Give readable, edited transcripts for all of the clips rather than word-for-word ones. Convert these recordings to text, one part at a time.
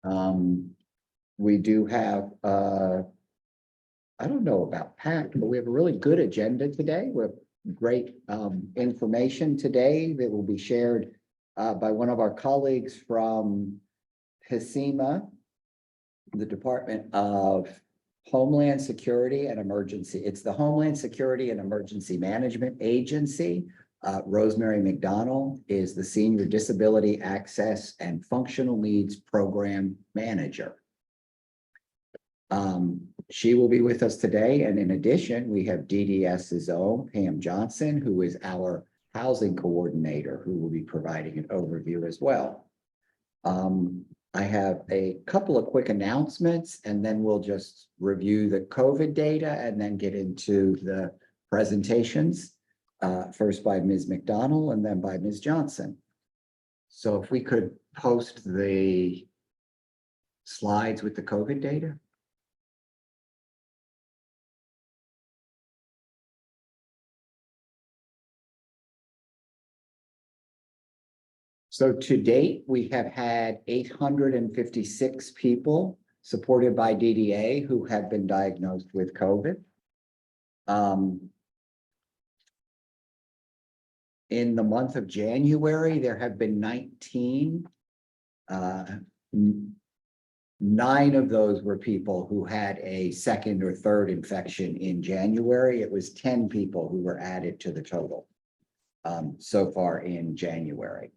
We do have, I don't know about packed, but we have a really good agenda today. We have great information today that will be shared by one of our colleagues from HSEMA, the Department of Homeland Security and Emergency. It's the Homeland Security and Emergency Management Agency. Rosemary McDonald is the Senior Disability Access and Functional Needs Program Manager. She will be with us today. And in addition, we have DDS's own Pam Johnson, who is our housing coordinator, who will be providing an overview as well. I have a couple of quick announcements, and then we'll just review the COVID data and then get into the presentations, first by Ms. McDonald and then by Ms. Johnson. So if we could post the slides with the COVID data. So to date, we have had 856 people supported by DDA who have been diagnosed with COVID. In the month of January, there have been 19. 9 of those were people who had a second or third infection in January. It was 10 people who were added to the total so far in January.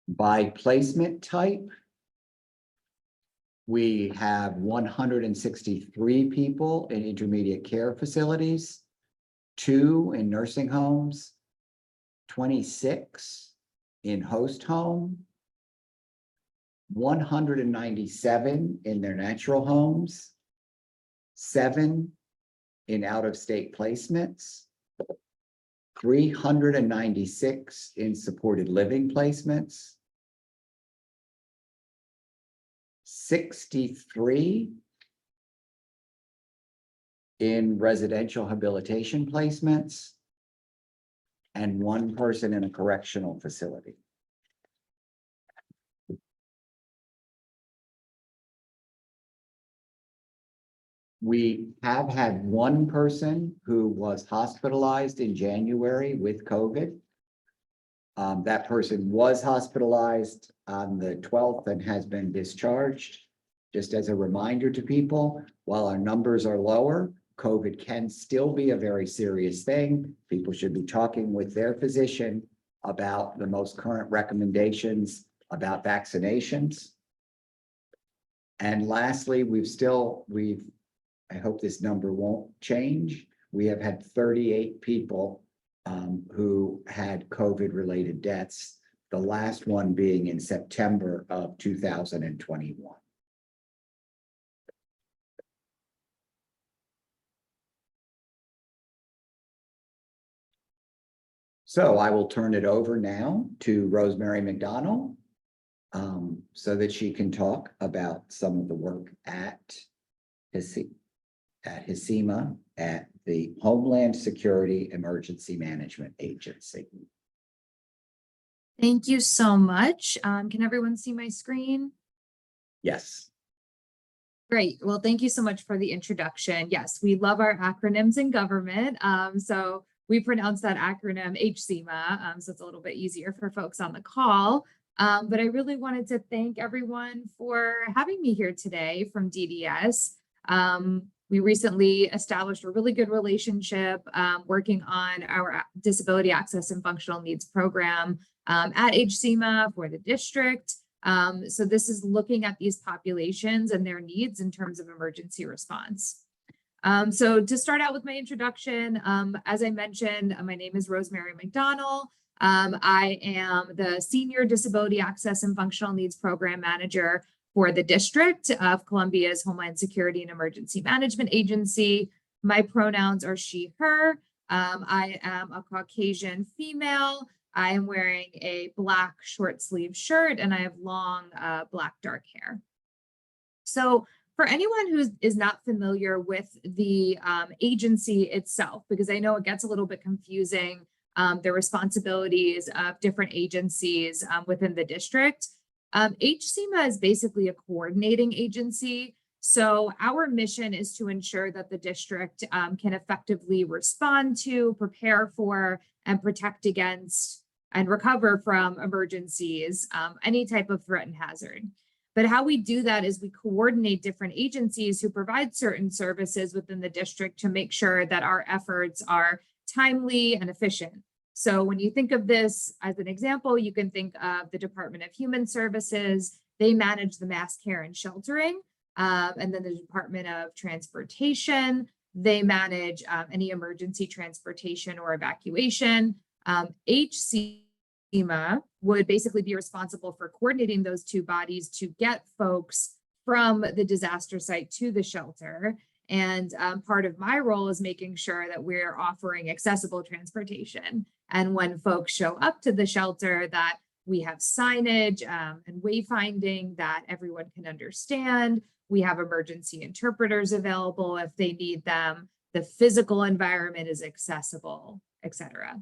By placement type, we have 163 people in intermediate care facilities, 2 in nursing homes, 26 in host home, 197 in their natural homes, 7 in out-of-state placements, 396 in supported living placements, 63 in residential habilitation placements, and 1 person in a correctional facility. We have had 1 person who was hospitalized in January with COVID. That person was hospitalized on the 12th and has been discharged. Just as a reminder to people, while our numbers are lower, COVID can still be a very serious thing. People should be talking with their physician about the most current recommendations about vaccinations. And lastly, I hope this number won't change. We have had 38 people who had COVID-related deaths, the last one being in September of 2021. So I will turn it over now to Rosemary McDonald so that she can talk about some of the work at HSEMA, at the Homeland Security Emergency Management Agency. Thank you so much. Can everyone see my screen? Yes. Great. Well, thank you so much for the introduction. Yes, we love our acronyms in government. So we pronounce that acronym HSEMA, so it's a little bit easier for folks on the call. But I really wanted to thank everyone for having me here today from DDS. We recently established a really good relationship working on our Disability Access and Functional Needs program at HSEMA for the district. So this is looking at these populations and their needs in terms of emergency response. So to start out with my introduction, as I mentioned, my name is Rosemary McDonald. I am the Senior Disability Access and Functional Needs Program Manager for the District of Columbia's Homeland Security and Emergency Management Agency. My pronouns are she, her. I am a Caucasian female. I am wearing a black short sleeve shirt and I have long black dark hair. So for anyone who is not familiar with the agency itself, because I know it gets a little bit confusing the responsibilities of different agencies within the district. HCMA is basically a coordinating agency. So our mission is to ensure that the district can effectively respond to, prepare for, and protect against and recover from emergencies, any type of threat and hazard. But how we do that is we coordinate different agencies who provide certain services within the district to make sure that our efforts are timely and efficient. So when you think of this as an example, you can think of the Department of Human Services. They manage the mass care and sheltering. And then the Department of Transportation, they manage any emergency transportation or evacuation. HCMA would basically be responsible for coordinating those two bodies to get folks from the disaster site to the shelter. And part of my role is making sure that we're offering accessible transportation. And when folks show up to the shelter, that we have signage and wayfinding that everyone can understand. We have emergency interpreters available if they need them. The physical environment is accessible, etc.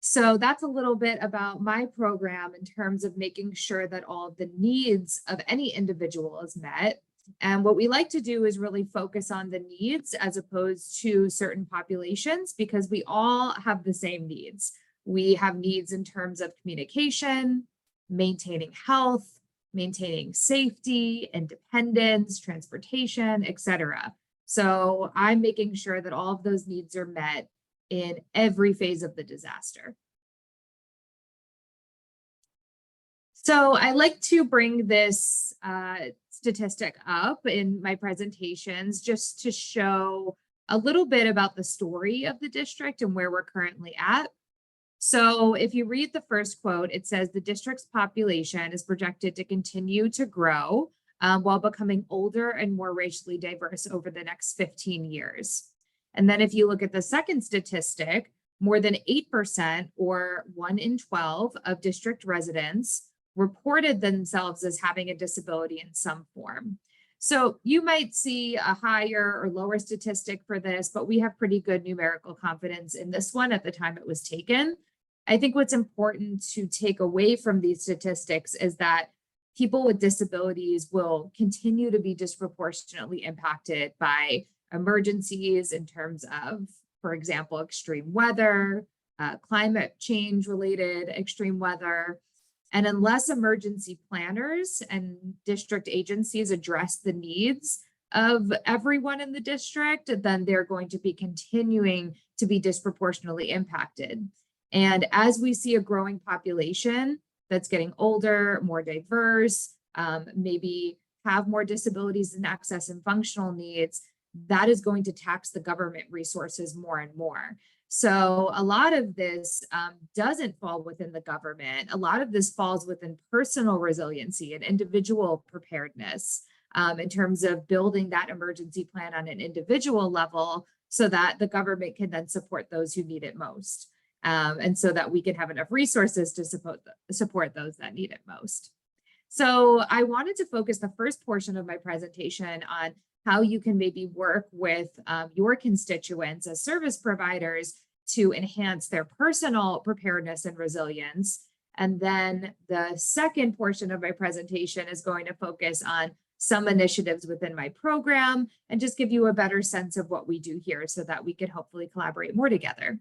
So that's a little bit about my program in terms of making sure that all of the needs of any individual is met. And what we like to do is really focus on the needs as opposed to certain populations, because we all have the same needs. We have needs in terms of communication, maintaining health, maintaining safety, independence, transportation, etc. So I'm making sure that all of those needs are met in every phase of the disaster. So I like to bring this statistic up in my presentations just to show a little bit about the story of the district and where we're currently at. So if you read the first quote, it says the district's population is projected to continue to grow while becoming older and more racially diverse over the next 15 years. And then if you look at the second statistic, more than 8% or 1 in 12 of district residents reported themselves as having a disability in some form. So you might see a higher or lower statistic for this, but we have pretty good numerical confidence in this one at the time it was taken. I think what's important to take away from these statistics is that people with disabilities will continue to be disproportionately impacted by emergencies in terms of, for example, extreme weather, climate change related extreme weather. And unless emergency planners and district agencies address the needs of everyone in the district, then they're going to be continuing to be disproportionately impacted. And as we see a growing population that's getting older, more diverse, maybe have more disabilities and access and functional needs, that is going to tax the government resources more and more. So a lot of this doesn't fall within the government. A lot of this falls within personal resiliency and individual preparedness in terms of building that emergency plan on an individual level so that the government can then support those who need it most. And so that we can have enough resources to support those that need it most. So I wanted to focus the first portion of my presentation on how you can maybe work with your constituents as service providers to enhance their personal preparedness and resilience. And then the second portion of my presentation is going to focus on some initiatives within my program and just give you a better sense of what we do here so that we can hopefully collaborate more together.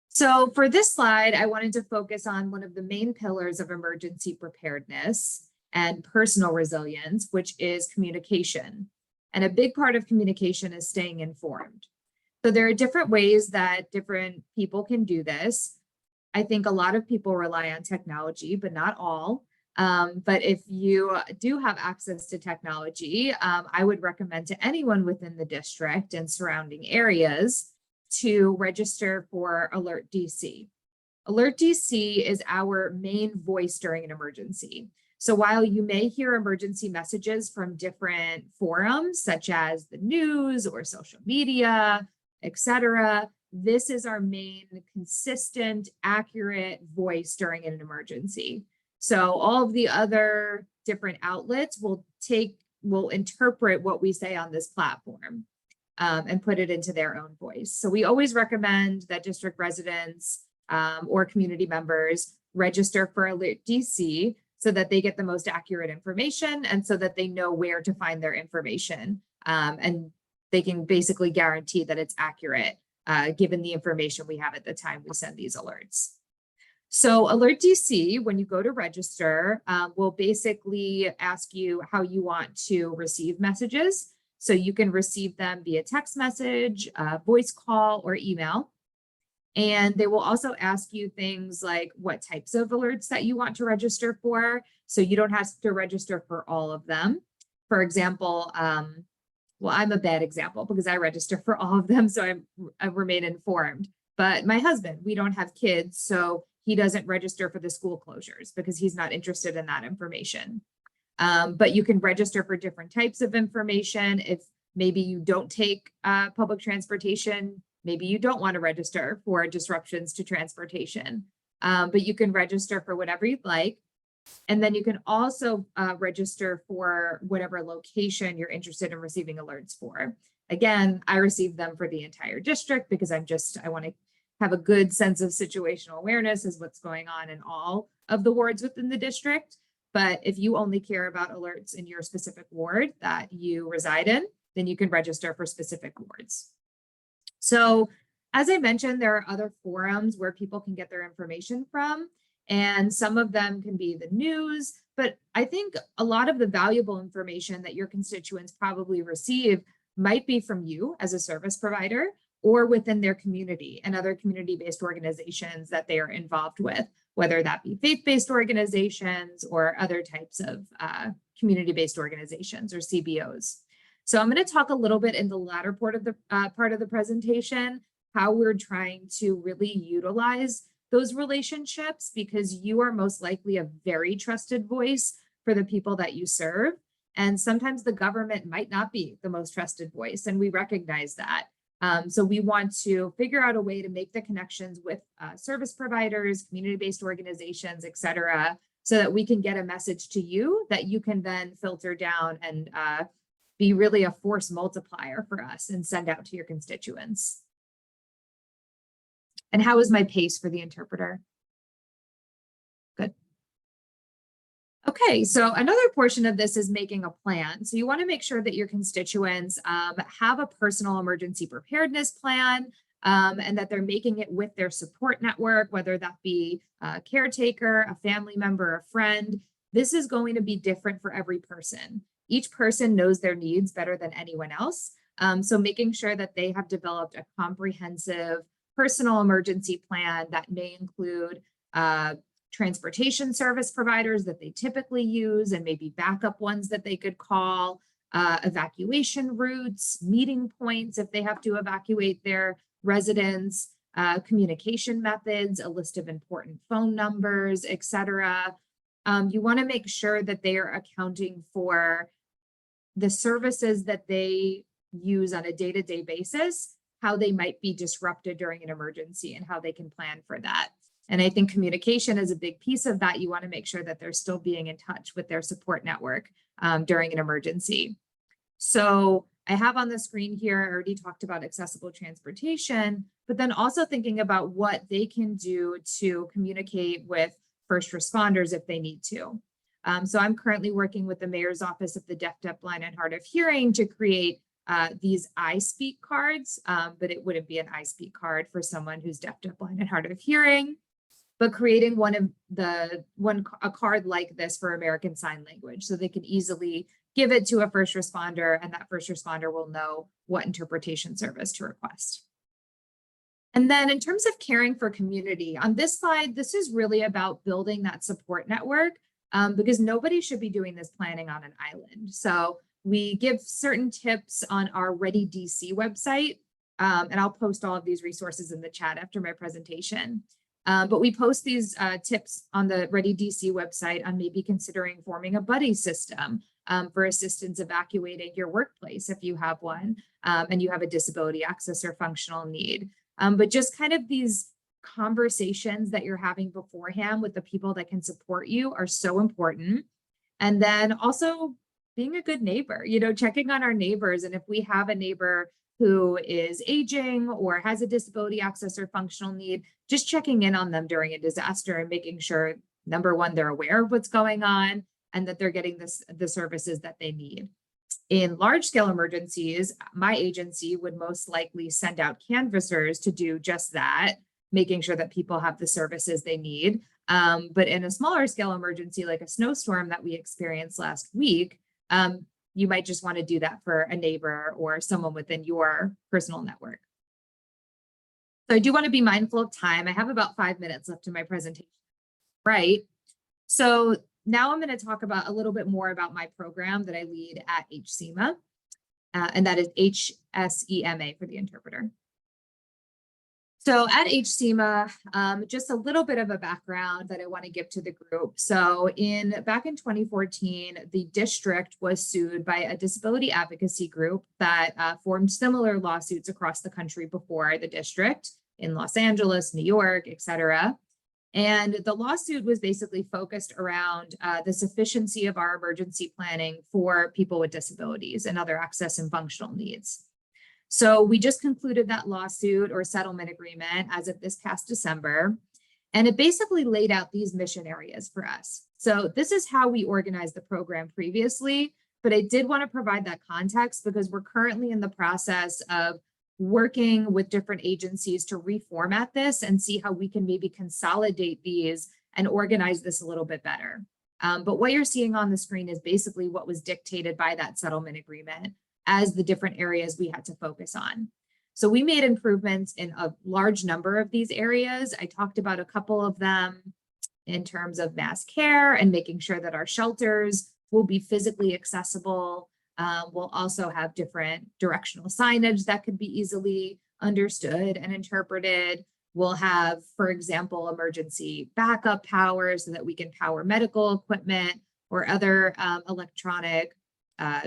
So for this slide, I wanted to focus on one of the main pillars of emergency preparedness and personal resilience, which is communication. And a big part of communication is staying informed. So there are different ways that different people can do this. I think a lot of people rely on technology, but not all. But if you do have access to technology, I would recommend to anyone within the district and surrounding areas to register for Alert DC. Alert DC is our main voice during an emergency. So while you may hear emergency messages from different forums, such as the news or social media, etc., this is our main consistent, accurate voice during an emergency. So all of the other different outlets will interpret what we say on this platform. and put it into their own voice. So we always recommend that district residents or community members register for Alert DC so that they get the most accurate information and so that they know where to find their information. And they can basically guarantee that it's accurate given the information we have at the time we send these alerts. So Alert DC, when you go to register, will basically ask you how you want to receive messages. So you can receive them via text message, voice call, or email. And they will also ask you things like what types of alerts that you want to register for. So you don't have to register for all of them. For example, well, I'm a bad example because I register for all of them, so I remain informed. But my husband, we don't have kids, so he doesn't register for the school closures because he's not interested in that information. But you can register for different types of information. If maybe you don't take public transportation, maybe you don't want to register for disruptions to transportation, but you can register for whatever you'd like. And then you can also register for whatever location you're interested in receiving alerts for. Again, I receive them for the entire district because I want to have a good sense of situational awareness as what's going on in all of the wards within the district. But if you only care about alerts in your specific ward that you reside in, then you can register for specific wards. So as I mentioned, there are other forums where people can get their information from, and some of them can be the news, but I think a lot of the valuable information that your constituents probably receive might be from you as a service provider or within their community and other community-based organizations that they are involved with, whether that be faith-based organizations or other types of community-based organizations or CBOs. So I'm going to talk a little bit in the latter part of the presentation, how we're trying to really utilize those relationships, because you are most likely a very trusted voice for the people that you serve. And sometimes the government might not be the most trusted voice, and we recognize that. So we want to figure out a way to make the connections with service providers, community-based organizations, et cetera, so that we can get a message to you that you can then filter down and be really a force multiplier for us and send out to your constituents. And how is my pace for the interpreter? Good. Okay, so another portion of this is making a plan. So you want to make sure that your constituents have a personal emergency preparedness plan and that they're making it with their support network, whether that be a caretaker, a family member, a friend. This is going to be different for every person. Each person knows their needs better than anyone else. So making sure that they have developed a comprehensive personal emergency plan that may include transportation service providers that they typically use and maybe backup ones that they could call, evacuation routes, meeting points if they have to evacuate their residents, communication methods, a list of important phone numbers, et cetera. You want to make sure that they are accounting for the services that they use on a day-to-day basis, how they might be disrupted during an emergency and how they can plan for that. And I think communication is a big piece of that. You want to make sure that they're still being in touch with their support network during an emergency. So I have on the screen here, I already talked about accessible transportation, but then also thinking about what they can do to communicate with first responders if they need to. So I'm currently working with the Mayor's Office of the Deaf, Blind, and Hard of Hearing to create these I Speak cards, but it wouldn't be an I Speak card for someone who's deaf, blind, and hard of hearing, but creating a card like this for American Sign Language, so they can easily give it to a first responder, and that first responder will know what interpretation service to request. And then in terms of caring for community, on this slide, this is really about building that support network because nobody should be doing this planning on an island. So we give certain tips on our Ready DC website, and I'll post all of these resources in the chat after my presentation. But we post these tips on the Ready DC website on maybe considering forming a buddy system for assistance evacuating your workplace if you have one and you have a disability access or functional need. But just kind of these conversations that you're having beforehand with the people that can support you are so important. And then also being a good neighbor, checking on our neighbors. And if we have a neighbor who is aging or has a disability access or functional need, just checking in on them during a disaster and making sure, number one, they're aware of what's going on and that they're getting the services that they need. In large scale emergencies, my agency would most likely send out canvassers to do just that, making sure that people have the services they need. But in a smaller scale emergency, like a snowstorm that we experienced last week, you might just want to do that for a neighbor or someone within your personal network. So I do want to be mindful of time. I have about 5 minutes left in my presentation. Right. So now I'm going to talk about a little bit more about my program that I lead at HCEMA, and that is HSEMA for the interpreter. So at HCEMA, just a little bit of a background that I want to give to the group. So back in 2014, the district was sued by a disability advocacy group that formed similar lawsuits across the country before the district in Los Angeles, New York, et cetera. And the lawsuit was basically focused around the sufficiency of our emergency planning for people with disabilities and other access and functional needs. So we just concluded that lawsuit or settlement agreement as of this past December, and it basically laid out these mission areas for us. So this is how we organized the program previously, but I did want to provide that context because we're currently in the process of working with different agencies to reformat this and see how we can maybe consolidate these and organize this a little bit better. But what you're seeing on the screen is basically what was dictated by that settlement agreement as the different areas we had to focus on. So we made improvements in a large number of these areas. I talked about a couple of them in terms of mass care and making sure that our shelters will be physically accessible. We'll also have different directional signage that could be easily understood and interpreted. We'll have, for example, emergency backup power so that we can power medical equipment or other electronic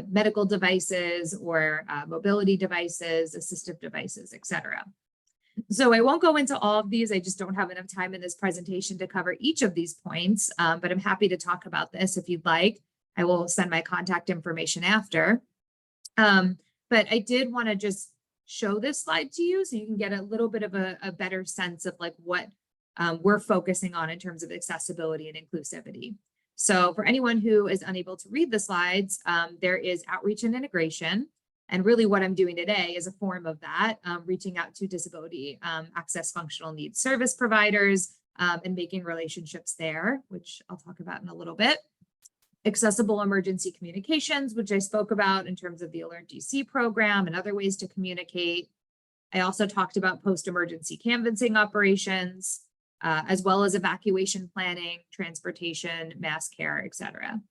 medical devices or mobility devices, assistive devices, et cetera. So I won't go into all of these. I just don't have enough time in this presentation to cover each of these points, but I'm happy to talk about this if you'd like. I will send my contact information after. But I did want to just show this slide to you so you can get a little bit of a better sense of like what we're focusing on in terms of accessibility and inclusivity. So for anyone who is unable to read the slides, there is outreach and integration. And really what I'm doing today is a form of that, reaching out to disability access functional needs service providers and making relationships there, which I'll talk about in a little bit. Accessible emergency communications, which I spoke about in terms of the Alert DC program and other ways to communicate. I also talked about post-emergency canvassing operations, as well as evacuation planning, transportation, mass care, et cetera.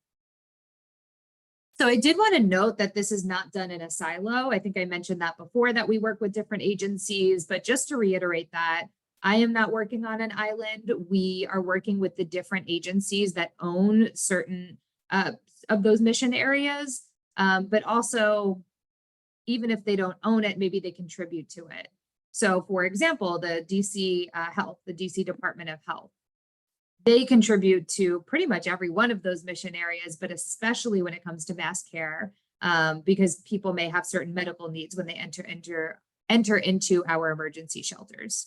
So I did want to note that this is not done in a silo. I think I mentioned that before, that we work with different agencies, but just to reiterate that, I am not working on an island. We are working with the different agencies that own certain of those mission areas, but also, even if they don't own it, maybe they contribute to it. So for example, the DC Health, the DC Department of Health, they contribute to pretty much every one of those mission areas, but especially when it comes to mass care, because people may have certain medical needs when they enter into our emergency shelters.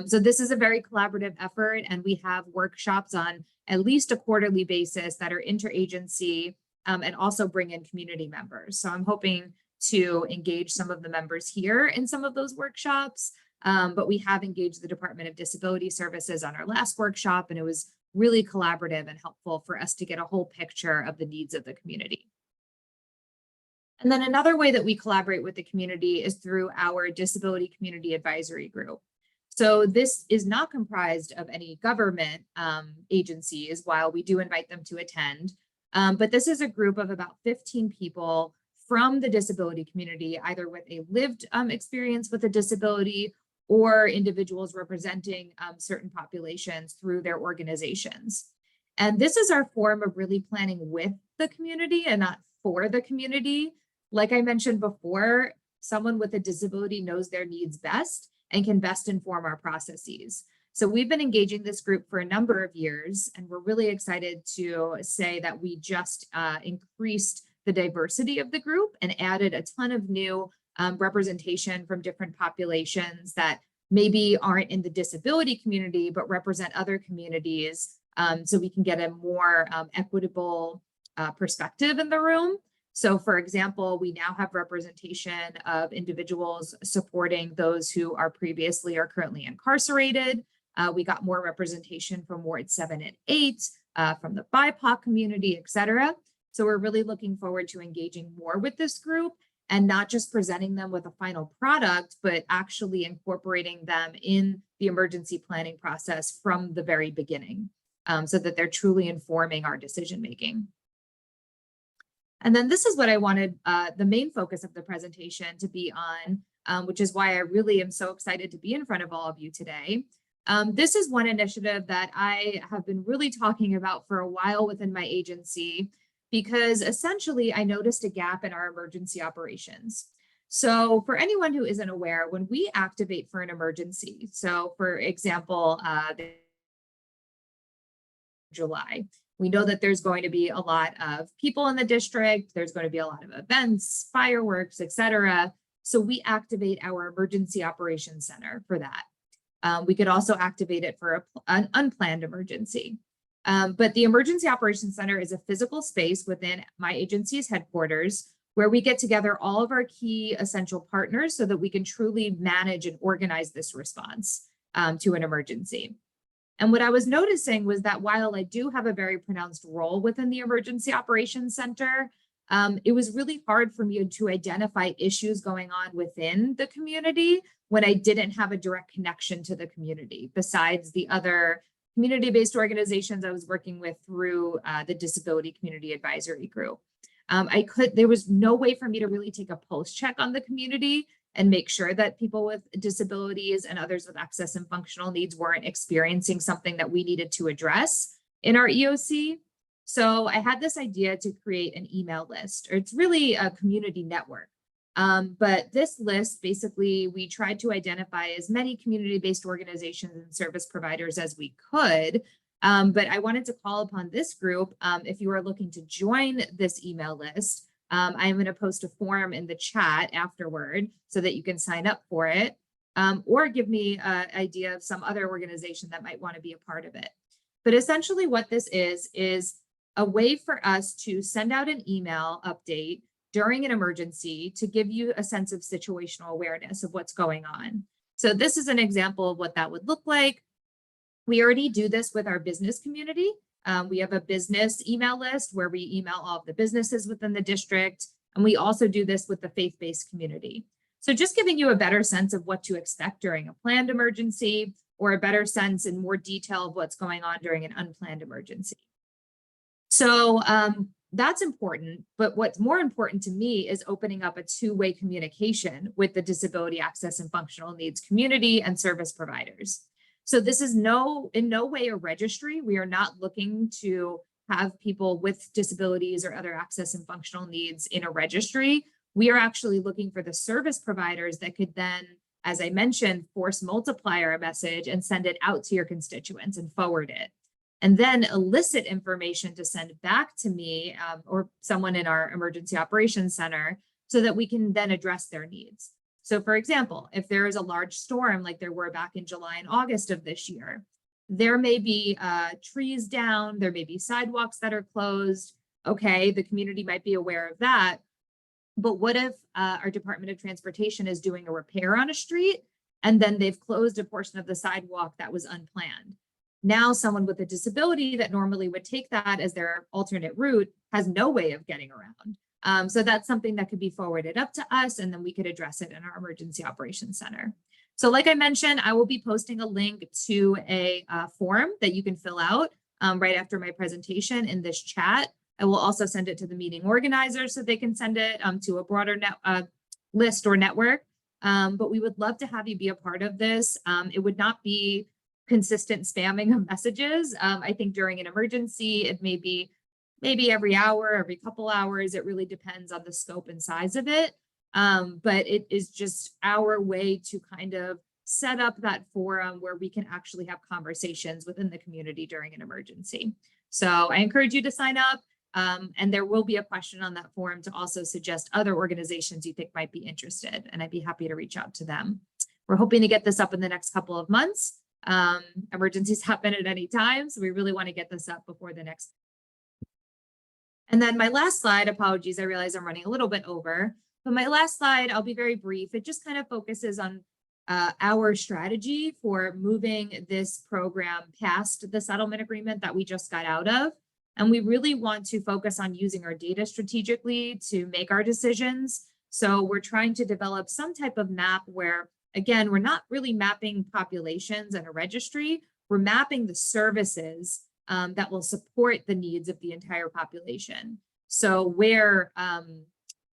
So this is a very collaborative effort, and we have workshops on at least a quarterly basis that are interagency and also bring in community members. So I'm hoping to engage some of the members here in some of those workshops, but we have engaged the Department of Disability Services on our last workshop, and it was really collaborative and helpful for us to get a whole picture of the needs of the community. And then another way that we collaborate with the community is through our Disability Community Advisory Group. So this is not comprised of any government agencies, while we do invite them to attend, but this is a group of about 15 people from the disability community, either with a lived experience with a disability or individuals representing certain populations through their organizations. And this is our form of really planning with the community and not for the community. Like I mentioned before, someone with a disability knows their needs best and can best inform our processes. So we've been engaging this group for a number of years, and we're really excited to say that we just increased the diversity of the group and added a ton of new representation from different populations that maybe aren't in the disability community, but represent other communities, so we can get a more equitable perspective in the room. So for example, we now have representation of individuals supporting those who are previously or currently incarcerated. We got more representation from Ward 7 and 8, from the BIPOC community, et cetera. So we're really looking forward to engaging more with this group and not just presenting them with a final product, but actually incorporating them in the emergency planning process from the very beginning, so that they're truly informing our decision-making. And then this is what I wanted the main focus of the presentation to be on, which is why I really am so excited to be in front of all of you today. This is one initiative that I have been really talking about for a while within my agency, because essentially I noticed a gap in our emergency operations. So for anyone who isn't aware, when we activate for an emergency, so for example, July, we know that there's going to be a lot of people in the district, there's going to be a lot of events, fireworks, et cetera. So we activate our emergency operations center for that. We could also activate it for an unplanned emergency. But the Emergency Operations Center is a physical space within my agency's headquarters where we get together all of our key essential partners so that we can truly manage and organize this response to an emergency. And what I was noticing was that while I do have a very pronounced role within the Emergency Operations Center, it was really hard for me to identify issues going on within the community when I didn't have a direct connection to the community, besides the other community-based organizations I was working with through the Disability Community Advisory Group. There was no way for me to really take a pulse check on the community and make sure that people with disabilities and others with access and functional needs weren't experiencing something that we needed to address in our EOC. So I had this idea to create an email list, or it's really a community network. But this list, basically, we tried to identify as many community-based organizations and service providers as we could. But I wanted to call upon this group. If you are looking to join this email list, I am going to post a form in the chat afterward so that you can sign up for it, or give me an idea of some other organization that might want to be a part of it. But essentially what this is a way for us to send out an email update during an emergency to give you a sense of situational awareness of what's going on. So this is an example of what that would look like. We already do this with our business community. We have a business email list where we email all of the businesses within the district. And we also do this with the faith-based community. So just giving you a better sense of what to expect during a planned emergency, or a better sense in more detail of what's going on during an unplanned emergency. So that's important, but what's more important to me is opening up a two-way communication with the disability access and functional needs community and service providers. So this is in no way a registry. We are not looking to have people with disabilities or other access and functional needs in a registry. We are actually looking for the service providers that could then, as I mentioned, force multiplier a message and send it out to your constituents and forward it. And then elicit information to send back to me or someone in our emergency operations center so that we can then address their needs. So for example, if there is a large storm like there were back in July and August of this year, there may be trees down, there may be sidewalks that are closed. Okay, the community might be aware of that. But what if our Department of Transportation is doing a repair on a street and then they've closed a portion of the sidewalk that was unplanned? Now someone with a disability that normally would take that as their alternate route has no way of getting around. So that's something that could be forwarded up to us, and then we could address it in our Emergency Operations Center. So like I mentioned, I will be posting a link to a form that you can fill out right after my presentation in this chat. I will also send it to the meeting organizers so they can send it to a broader list or network. But we would love to have you be a part of this. It would not be consistent spamming of messages. I think during an emergency, it may be maybe every hour, every couple hours. It really depends on the scope and size of it. But it is just our way to kind of set up that forum where we can actually have conversations within the community during an emergency. So I encourage you to sign up. And there will be a question on that form to also suggest other organizations you think might be interested, and I'd be happy to reach out to them. We're hoping to get this up in the next couple of months. Emergencies happen at any time, so we really want to get this up before the next. And then my last slide, apologies, I realize I'm running a little bit over, but my last slide, I'll be very brief. It just kind of focuses on our strategy for moving this program past the settlement agreement that we just got out of. And we really want to focus on using our data strategically to make our decisions. So we're trying to develop some type of map where, again, we're not really mapping populations in a registry, we're mapping the services that will support the needs of the entire population. So where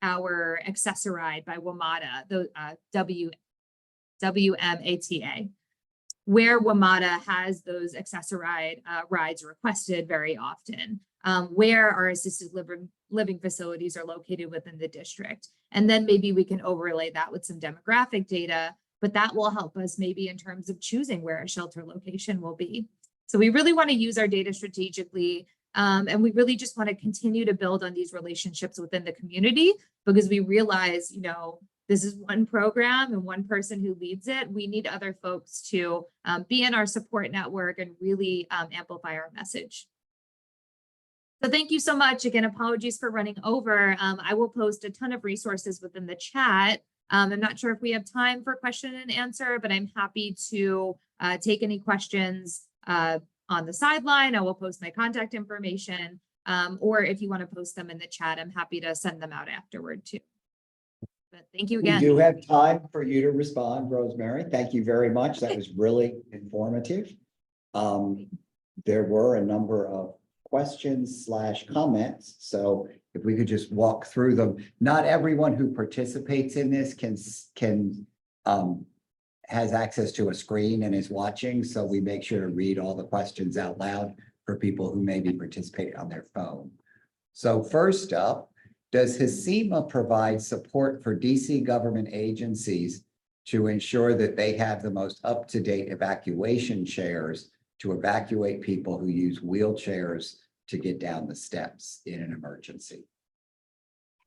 our Accessoride by WMATA, the WMATA, where WMATA has those Accessoride rides requested very often, where our assisted living facilities are located within the district. And then maybe we can overlay that with some demographic data, but that will help us maybe in terms of choosing where a shelter location will be. So we really want to use our data strategically, and we really just want to continue to build on these relationships within the community, because we realize, you know, this is one program and one person who leads it. We need other folks to be in our support network and really amplify our message. So thank you so much. Again, apologies for running over. I will post a ton of resources within the chat. I'm not sure if we have time for question and answer, but I'm happy to take any questions on the sideline. I will post my contact information, or if you want to post them in the chat, I'm happy to send them out afterward too. But thank you again. We do have time for you to respond, Rosemary. Thank you very much. That was really informative. There were a number of questions / comments. So if we could just walk through them. Not everyone who participates in this has access to a screen and is watching. So we make sure to read all the questions out loud for people who may be participating on their phone. So first up, does HSEMA provide support for DC government agencies to ensure that they have the most up-to-date evacuation chairs to evacuate people who use wheelchairs to get down the steps in an emergency?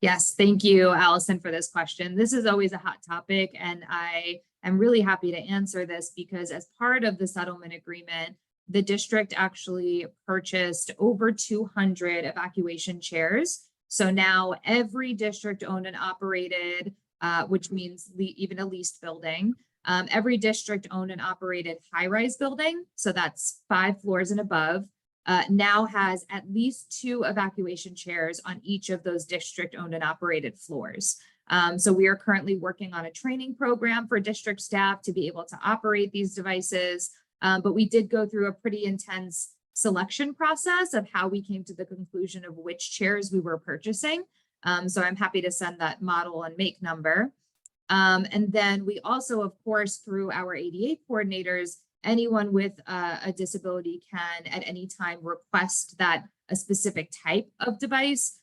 Yes, thank you, Allison, for this question. This is always a hot topic, and I am really happy to answer this because as part of the settlement agreement, the district actually purchased over 200 evacuation chairs. So now every district owned and operated, which means even a leased building, every district owned and operated high-rise building, so that's 5 floors and above, now has at least 2 evacuation chairs on each of those district owned and operated floors. So we are currently working on a training program for district staff to be able to operate these devices. But we did go through a pretty intense selection process of how we came to the conclusion of which chairs we were purchasing. So I'm happy to send that model and make number. And then we also, of course, through our ADA coordinators, anyone with a disability can at any time request that a specific type of device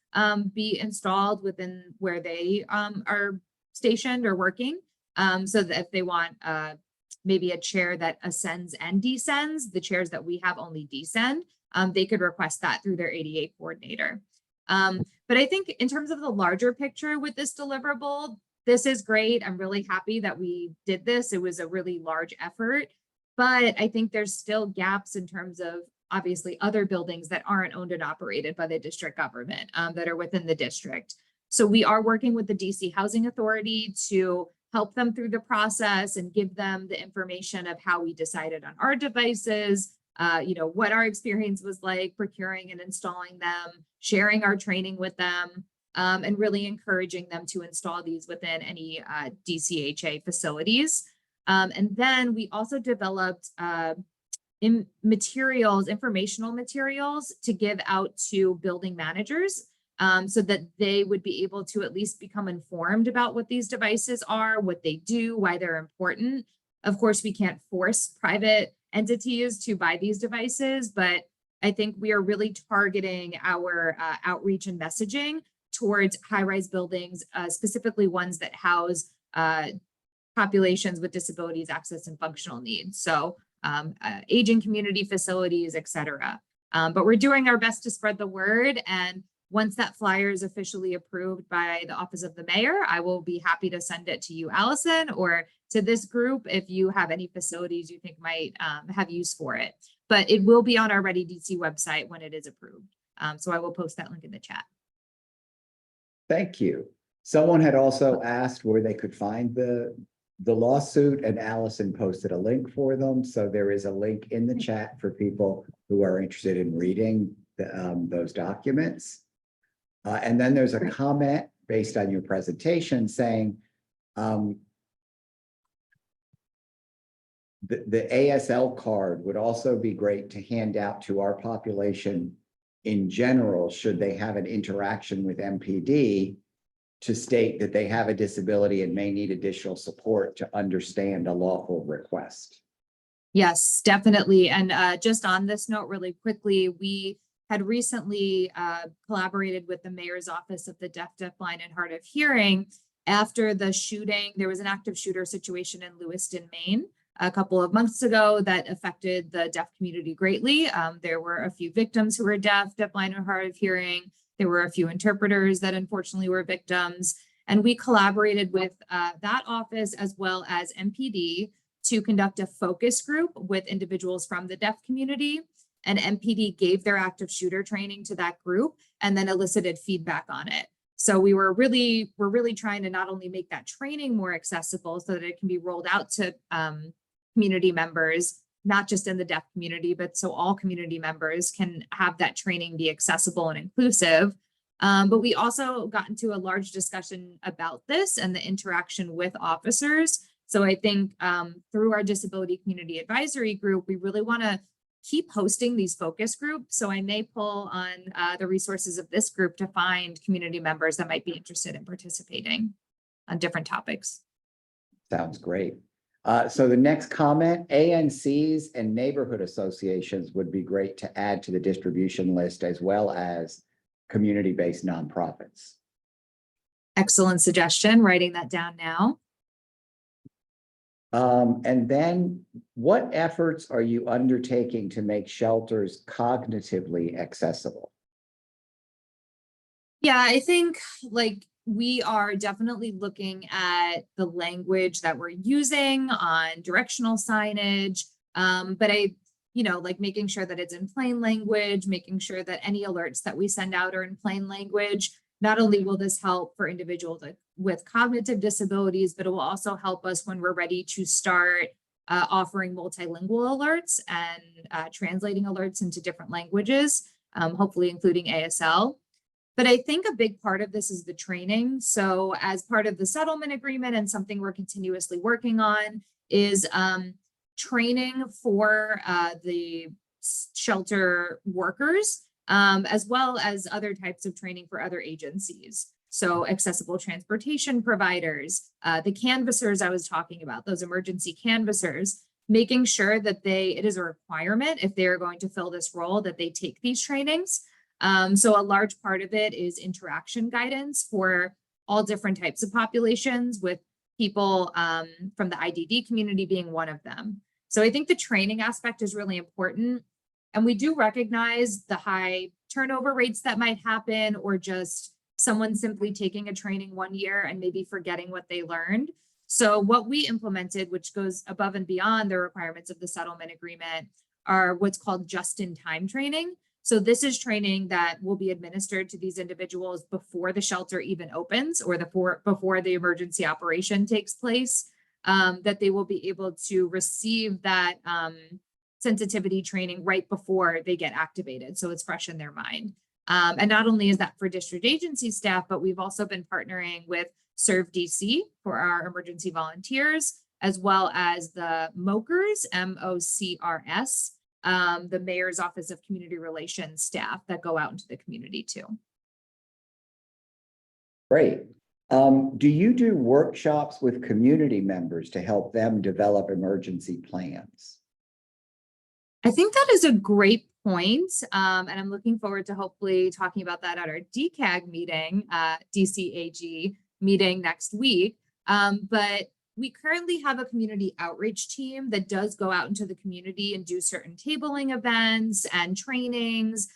be installed within where they are stationed or working. So that if they want maybe a chair that ascends and descends, the chairs that we have only descend, they could request that through their ADA coordinator. But I think in terms of the larger picture with this deliverable, this is great. I'm really happy that we did this. It was a really large effort, but I think there's still gaps in terms of obviously other buildings that aren't owned and operated by the district government that are within the district. So we are working with the DC Housing Authority to help them through the process and give them the information of how we decided on our devices, you know, what our experience was like procuring and installing them, sharing our training with them, and really encouraging them to install these within any DCHA facilities. And then we also developed informational materials to give out to building managers so that they would be able to at least become informed about what these devices are, what they do, why they're important. Of course, we can't force private entities to buy these devices, but I think we are really targeting our outreach and messaging towards high-rise buildings, specifically ones that house populations with disabilities, access, and functional needs. So aging community facilities, et cetera. But we're doing our best to spread the word, and once that flyer is officially approved by the Office of the Mayor, I will be happy to send it to you, Allison, or to this group if you have any facilities you think might have use for it. But it will be on our Ready DC website when it is approved. So I will post that link in the chat. Thank you. Someone had also asked where they could find the lawsuit, and Allison posted a link for them. So there is a link in the chat for people who are interested in reading those documents. And then there's a comment based on your presentation saying the ASL card would also be great to hand out to our population in general, should they have an interaction with MPD, to state that they have a disability and may need additional support to understand a lawful request. Yes, definitely. And just on this note, really quickly, we had recently collaborated with the Mayor's Office of the Deaf, Blind, and Hard of Hearing after the shooting. There was an active shooter situation in Lewiston, Maine, a couple of months ago that affected the deaf community greatly. There were a few victims who were deaf, blind, and hard of hearing. There were a few interpreters that unfortunately were victims. And we collaborated with that office as well as MPD to conduct a focus group with individuals from the deaf community. And MPD gave their active shooter training to that group and then elicited feedback on it. So we're really trying to not only make that training more accessible so that it can be rolled out to community members, not just in the deaf community, but so all community members can have that training be accessible and inclusive. But we also got into a large discussion about this and the interaction with officers. So I think through our Disability Community Advisory Group, we really want to keep hosting these focus groups. So I may pull on the resources of this group to find community members that might be interested in participating on different topics. Sounds great. So the next comment, ANCs and neighborhood associations would be great to add to the distribution list, as well as community-based nonprofits. Excellent suggestion, writing that down now. And then what efforts are you undertaking to make shelters cognitively accessible? Yeah, I think we are definitely looking at the language that we're using on directional signage. But making sure that it's in plain language, making sure that any alerts that we send out are in plain language. Not only will this help for individuals with cognitive disabilities, but it will also help us when we're ready to start offering multilingual alerts and translating alerts into different languages, hopefully including ASL. But I think a big part of this is the training. So as part of the settlement agreement, and something we're continuously working on, is training for the shelter workers, as well as other types of training for other agencies. So accessible transportation providers, the canvassers I was talking about, those emergency canvassers, making sure that it is a requirement if they're going to fill this role that they take these trainings. So a large part of it is interaction guidance for all different types of populations, with people from the IDD community being one of them. So I think the training aspect is really important. And we do recognize the high turnover rates that might happen, or just someone simply taking a training 1 year and maybe forgetting what they learned. So what we implemented, which goes above and beyond the requirements of the settlement agreement, are what's called just-in-time training. So this is training that will be administered to these individuals before the shelter even opens, or before the emergency operation takes place, that they will be able to receive that sensitivity training right before they get activated. So it's fresh in their mind. And not only is that for district agency staff, but we've also been partnering with Serve DC for our emergency volunteers, as well as the MOCRS, MOCRS, the Mayor's Office of Community Relations staff that go out into the community too. Great. Do you do workshops with community members to help them develop emergency plans? I think that is a great point. And I'm looking forward to hopefully talking about that at our DCAG meeting, DCAG meeting next week. But we currently have a community outreach team that does go out into the community and do certain tabling events and trainings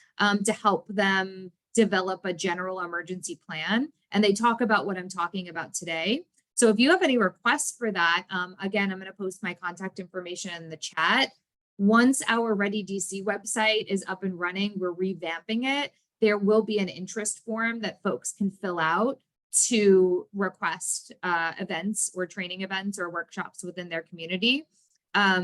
to help them develop a general emergency plan. And they talk about what I'm talking about today. So if you have any requests for that, again, I'm going to post my contact information in the chat. Once our Ready DC website is up and running, we're revamping it. There will be an interest form that folks can fill out to request events or training events or workshops within their community.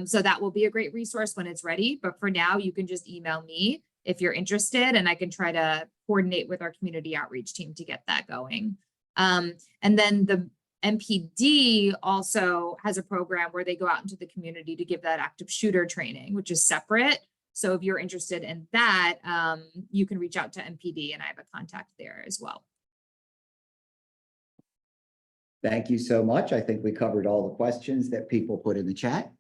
So that will be a great resource when it's ready. But for now, you can just email me if you're interested, and I can try to coordinate with our community outreach team to get that going. And then the MPD also has a program where they go out into the community to give that active shooter training, which is separate. So if you're interested in that, you can reach out to MPD, and I have a contact there as well. Thank you so much. I think we covered all the questions that people put in the chat.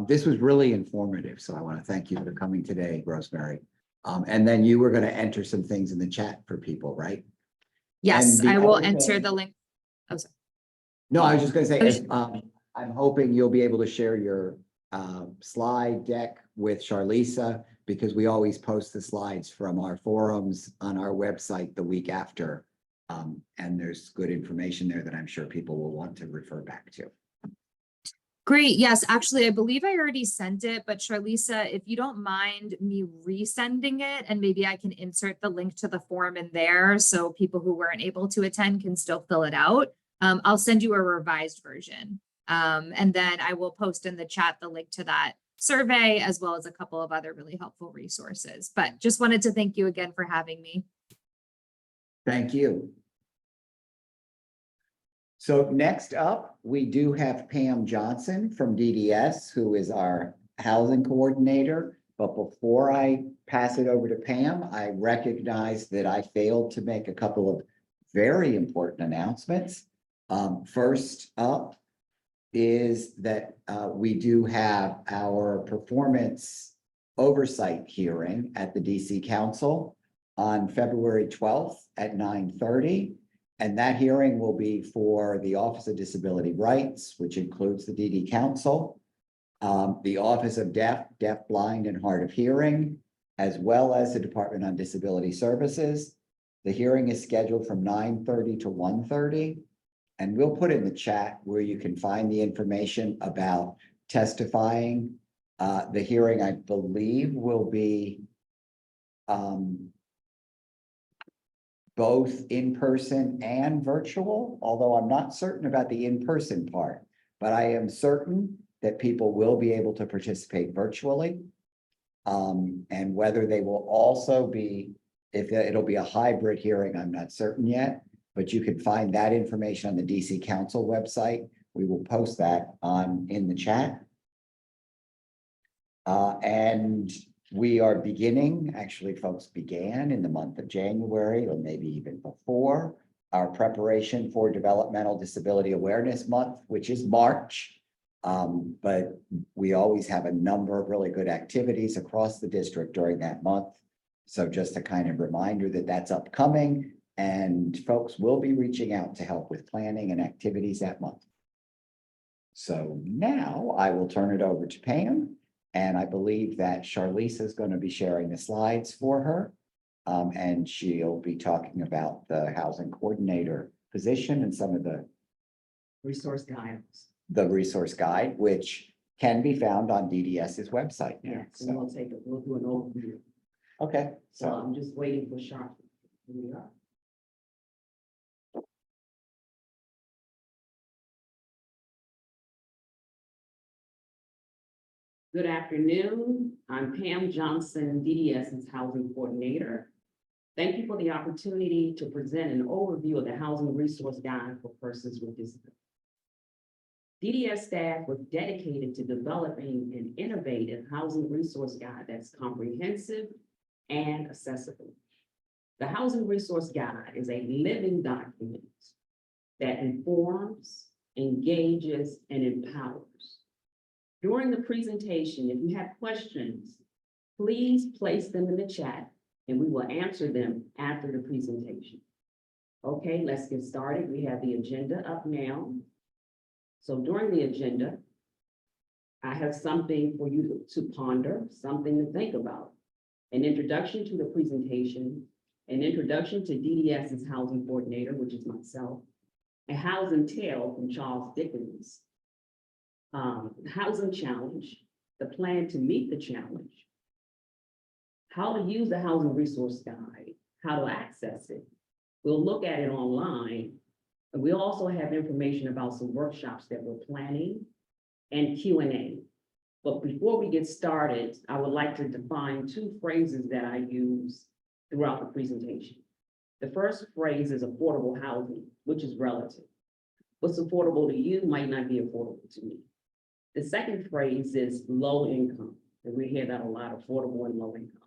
This was really informative, so I want to thank you for coming today, Rosemary. And then you were going to enter some things in the chat for people, right? Yes, I will enter the link. Oh, sorry. No, I was just going to say, I'm hoping you'll be able to share your slide deck with Charlisa, because we always post the slides from our forums on our website the week after. And there's good information there that I'm sure people will want to refer back to. Great. Yes, actually, I believe I already sent it, but Charlisa, if you don't mind me resending it, and maybe I can insert the link to the forum in there so people who weren't able to attend can still fill it out. I'll send you a revised version. And then I will post in the chat the link to that survey, as well as a couple of other really helpful resources. But just wanted to thank you again for having me. Thank you. So next up, we do have Pam Johnson from DDS, who is our housing coordinator. But before I pass it over to Pam, I recognize that I failed to make a couple of very important announcements. First up is that we do have our performance oversight hearing at the DC Council on February 12th at 9:30. And that hearing will be for the Office of Disability Rights, which includes the DD Council, the Office of Deaf, Blind, and Hard of Hearing, as well as the Department on Disability Services. The hearing is scheduled from 9:30 to 1:30. And we'll put in the chat where you can find the information about testifying. The hearing, I believe, will be both in person and virtual, although I'm not certain about the in-person part, but I am certain that people will be able to participate virtually. And whether they will also be, if it'll be a hybrid hearing, I'm not certain yet, but you can find that information on the DC Council website. We will post that in the chat. And we are beginning, actually folks began in the month of January, or maybe even before, our preparation for Developmental Disability Awareness Month, which is March. But we always have a number of really good activities across the district during that month. So just a kind of reminder that that's upcoming, and folks will be reaching out to help with planning and activities that month. So now I will turn it over to Pam. And I believe that Charlisa is going to be sharing the slides for her. And she'll be talking about the housing coordinator position and some of the resource guides. The resource guide, which can be found on DDS's website now. Yes, and we'll do an overview. Okay, So I'm just waiting for Sharp. Here we are. Good afternoon. I'm Pam Johnson, DDS's housing coordinator. Thank you for the opportunity to present an overview of the housing resource guide for persons with disabilities. DDS staff was dedicated to developing an innovative housing resource guide that's comprehensive and accessible. The housing resource guide is a living document that informs, engages, and empowers. During the presentation, if you have questions, please place them in the chat and we will answer them after the presentation. Okay, let's get started. We have the agenda up now. So during the agenda, I have something for you to ponder, something to think about. An introduction to the presentation, an introduction to DDS's housing coordinator, which is myself, a housing tale from Charles Dickens, housing challenge, the plan to meet the challenge, how to use the housing resource guide, how to access it. We'll look at it online. And we also have information about some workshops that we're planning and Q&A. But before we get started, I would like to define two phrases that I use throughout the presentation. The first phrase is affordable housing, which is relative. What's affordable to you might not be affordable to me. The second phrase is low income, and we hear that a lot, affordable and low income.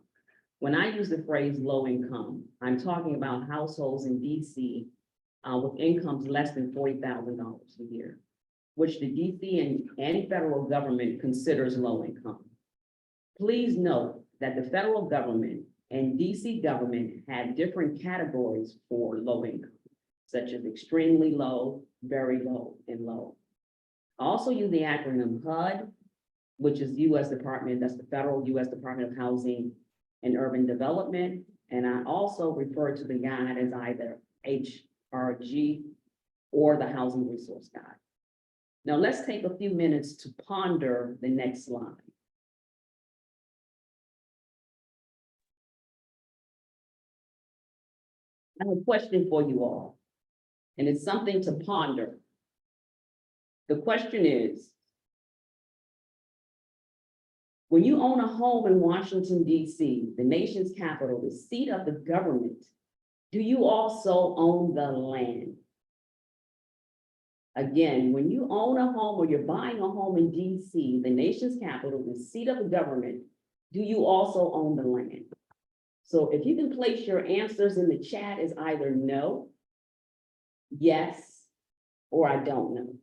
When I use the phrase low income, I'm talking about households in DC with incomes less than $40,000 a year, which the DC and federal government considers low income. Please note that the federal government and DC government have different categories for low income, such as extremely low, very low, and low. I also use the acronym HUD, which is U.S. Department, that's the federal U.S. Department of Housing and Urban Development. And I also refer to the guide as either HRG or the Housing Resource Guide. Now let's take a few minutes to ponder the next slide. I have a question for you all, and it's something to ponder. The question is, when you own a home in Washington, D.C., the nation's capital, the seat of the government, do you also own the land? Again, when you own a home or you're buying a home in D.C., the nation's capital, the seat of the government, do you also own the land? So if you can place your answers in the chat as either no, yes, or I don't know.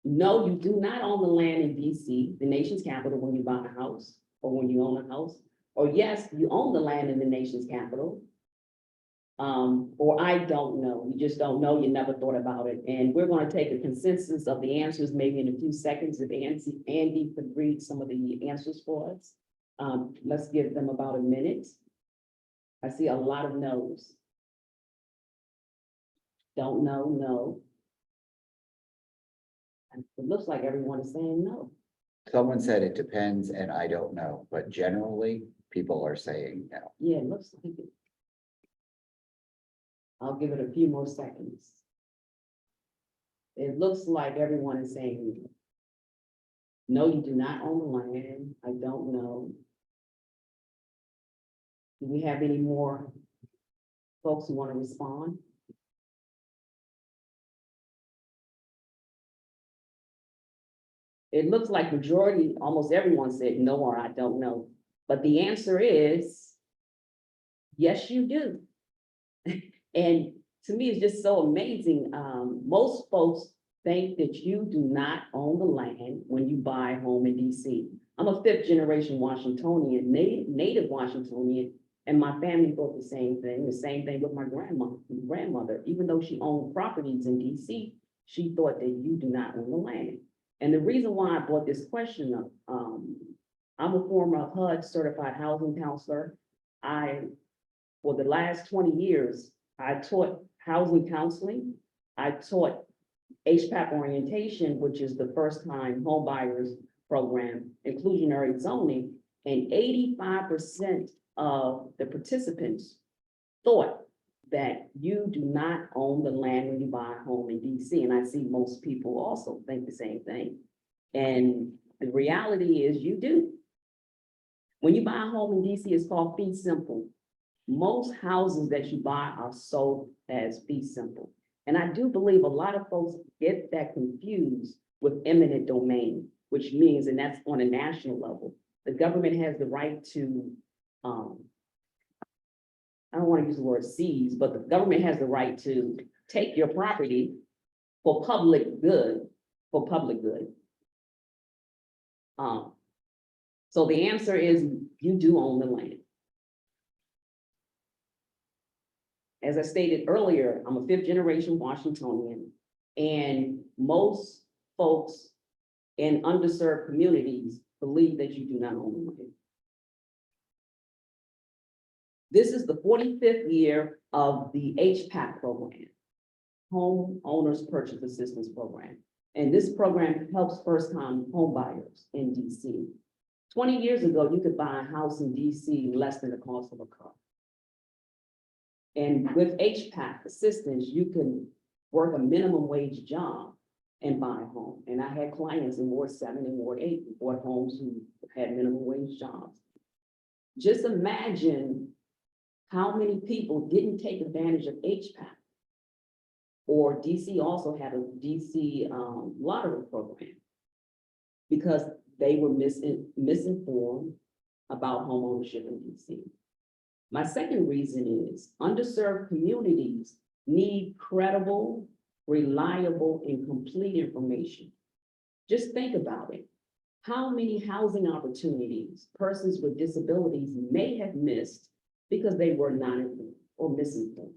No, you do not own the land in DC, the nation's capital, when you buy a house or when you own a house. Or yes, you own the land in the nation's capital. Or I don't know, you just don't know, you never thought about it. And we're going to take a consensus of the answers maybe in a few seconds if Andy could read some of the answers for us. Let's give them about a minute. I see a lot of no's. Don't know, no. And it looks like everyone is saying no. Someone said it depends, and I don't know, but generally, people are saying no. Yeah, it looks like it. I'll give it a few more seconds. It looks like everyone is saying no, you do not own the land. I don't know. Do we have any more folks who want to respond? It looks like majority, almost everyone said no or I don't know. But the answer is, yes, you do. And to me, it's just so amazing. Most folks think that you do not own the land when you buy a home in DC. I'm a 5th generation Washingtonian, native Washingtonian, and my family thought the same thing with my grandmother. Even though she owned properties in DC, she thought that you do not own the land. And the reason why I brought this question up, I'm a former HUD certified housing counselor. For the last 20 years, I taught housing counseling. I taught HPAP orientation, which is the first time home buyers program, inclusionary zoning, and 85% of the participants thought that you do not own the land when you buy a home in DC. And I see most people also think the same thing. And the reality is you do. When you buy a home in DC, it's called fee simple. Most houses that you buy are sold as fee simple. And I do believe a lot of folks get that confused with eminent domain, which means, and that's on a national level, the government has the right to, I don't want to use the word seize, but the government has the right to take your property for public good, So the answer is you do own the land. As I stated earlier, I'm a 5th generation Washingtonian, and most folks in underserved communities believe that you do not own the land. This is the 45th year of the HPAC program, Home Owners Purchase Assistance Program. And this program helps first-time home buyers in DC. 20 years ago, you could buy a house in DC less than the cost of a car. And with HPAC assistance, you can work a minimum wage job and buy a home. And I had clients in Ward 7 and Ward 8 who bought homes who had minimum wage jobs. Just imagine how many people didn't take advantage of HPAC. Or DC also had a DC lottery program because they were misinformed about home ownership in DC. My second reason is underserved communities need credible, reliable, and complete information. Just think about it. How many housing opportunities persons with disabilities may have missed because they were not informed or misinformed?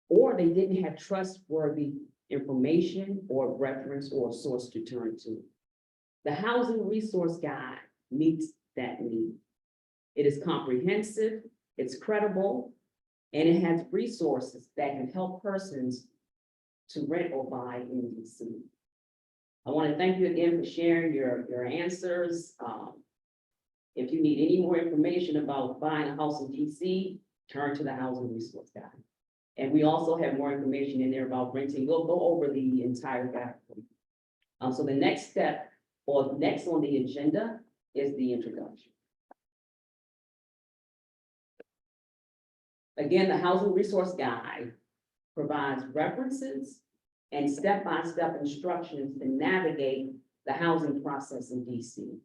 Or they didn't have trustworthy information or reference or source to turn to. The Housing Resource Guide meets that need. It is comprehensive, it's credible, and it has resources that can help persons to rent or buy in DC. I want to thank you again for sharing your answers. If you need any more information about buying a house in DC, turn to the Housing Resource Guide. And we also have more information in there about renting. We'll go over the entire guide. So the next step, or next on the agenda, is the introduction. Again, the Housing Resource Guide provides references and step-by-step instructions to navigate the housing process in DC.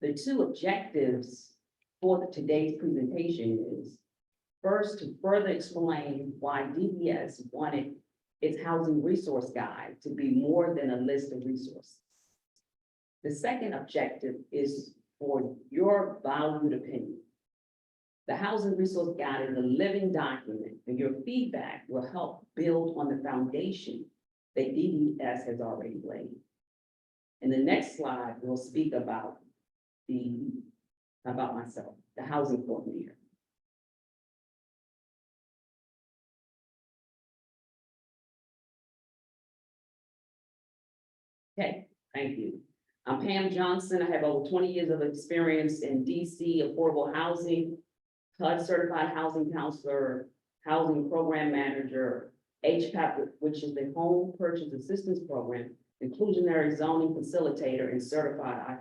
The two objectives for today's presentation is, first, to further explain why DDS wanted its Housing Resource Guide to be more than a list of resources. The second objective is for your valued opinion. The Housing Resource Guide is a living document, and your feedback will help build on the foundation that DDS has already laid. In the next slide, we'll speak about myself, the housing coordinator. Okay, thank you. I'm Pam Johnson. I have over 20 years of experience in DC affordable housing, HUD certified housing counselor, housing program manager, HPAP, which is the Home Purchase Assistance Program, inclusionary zoning facilitator, and certified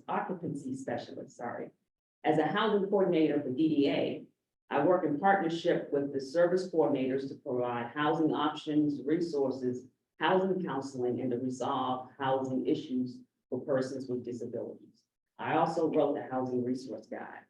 occupancy specialist, As a housing coordinator for DDA, I work in partnership with the service coordinators to provide housing options, resources, housing counseling, and to resolve housing issues for persons with disabilities. I also wrote the Housing Resource Guide.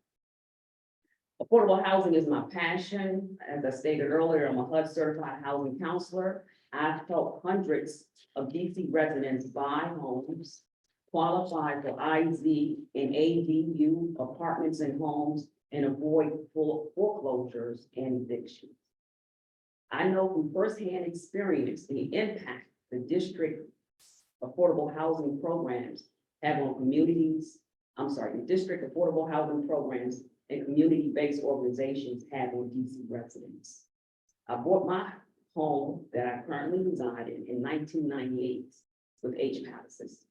Affordable housing is my passion. As I stated earlier, I'm a HUD certified housing counselor. I've helped hundreds of DC residents buy homes, qualify for IZ and ADU apartments and homes, and avoid foreclosures and evictions. I know from firsthand experience the impact the district affordable housing programs have on communities. The district affordable housing programs and community-based organizations have on DC residents. I bought my home that I currently reside in 1998 with HPAC assistance.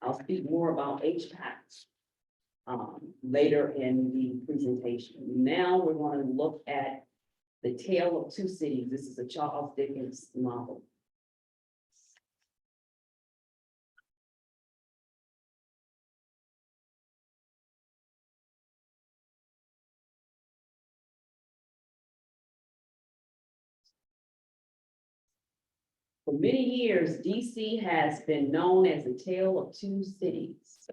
I'll speak more about HPAC later in the presentation. Now we're going to look at The Tale of Two Cities. This is a Charles Dickens novel. For many years, DC has been known as the tale of two cities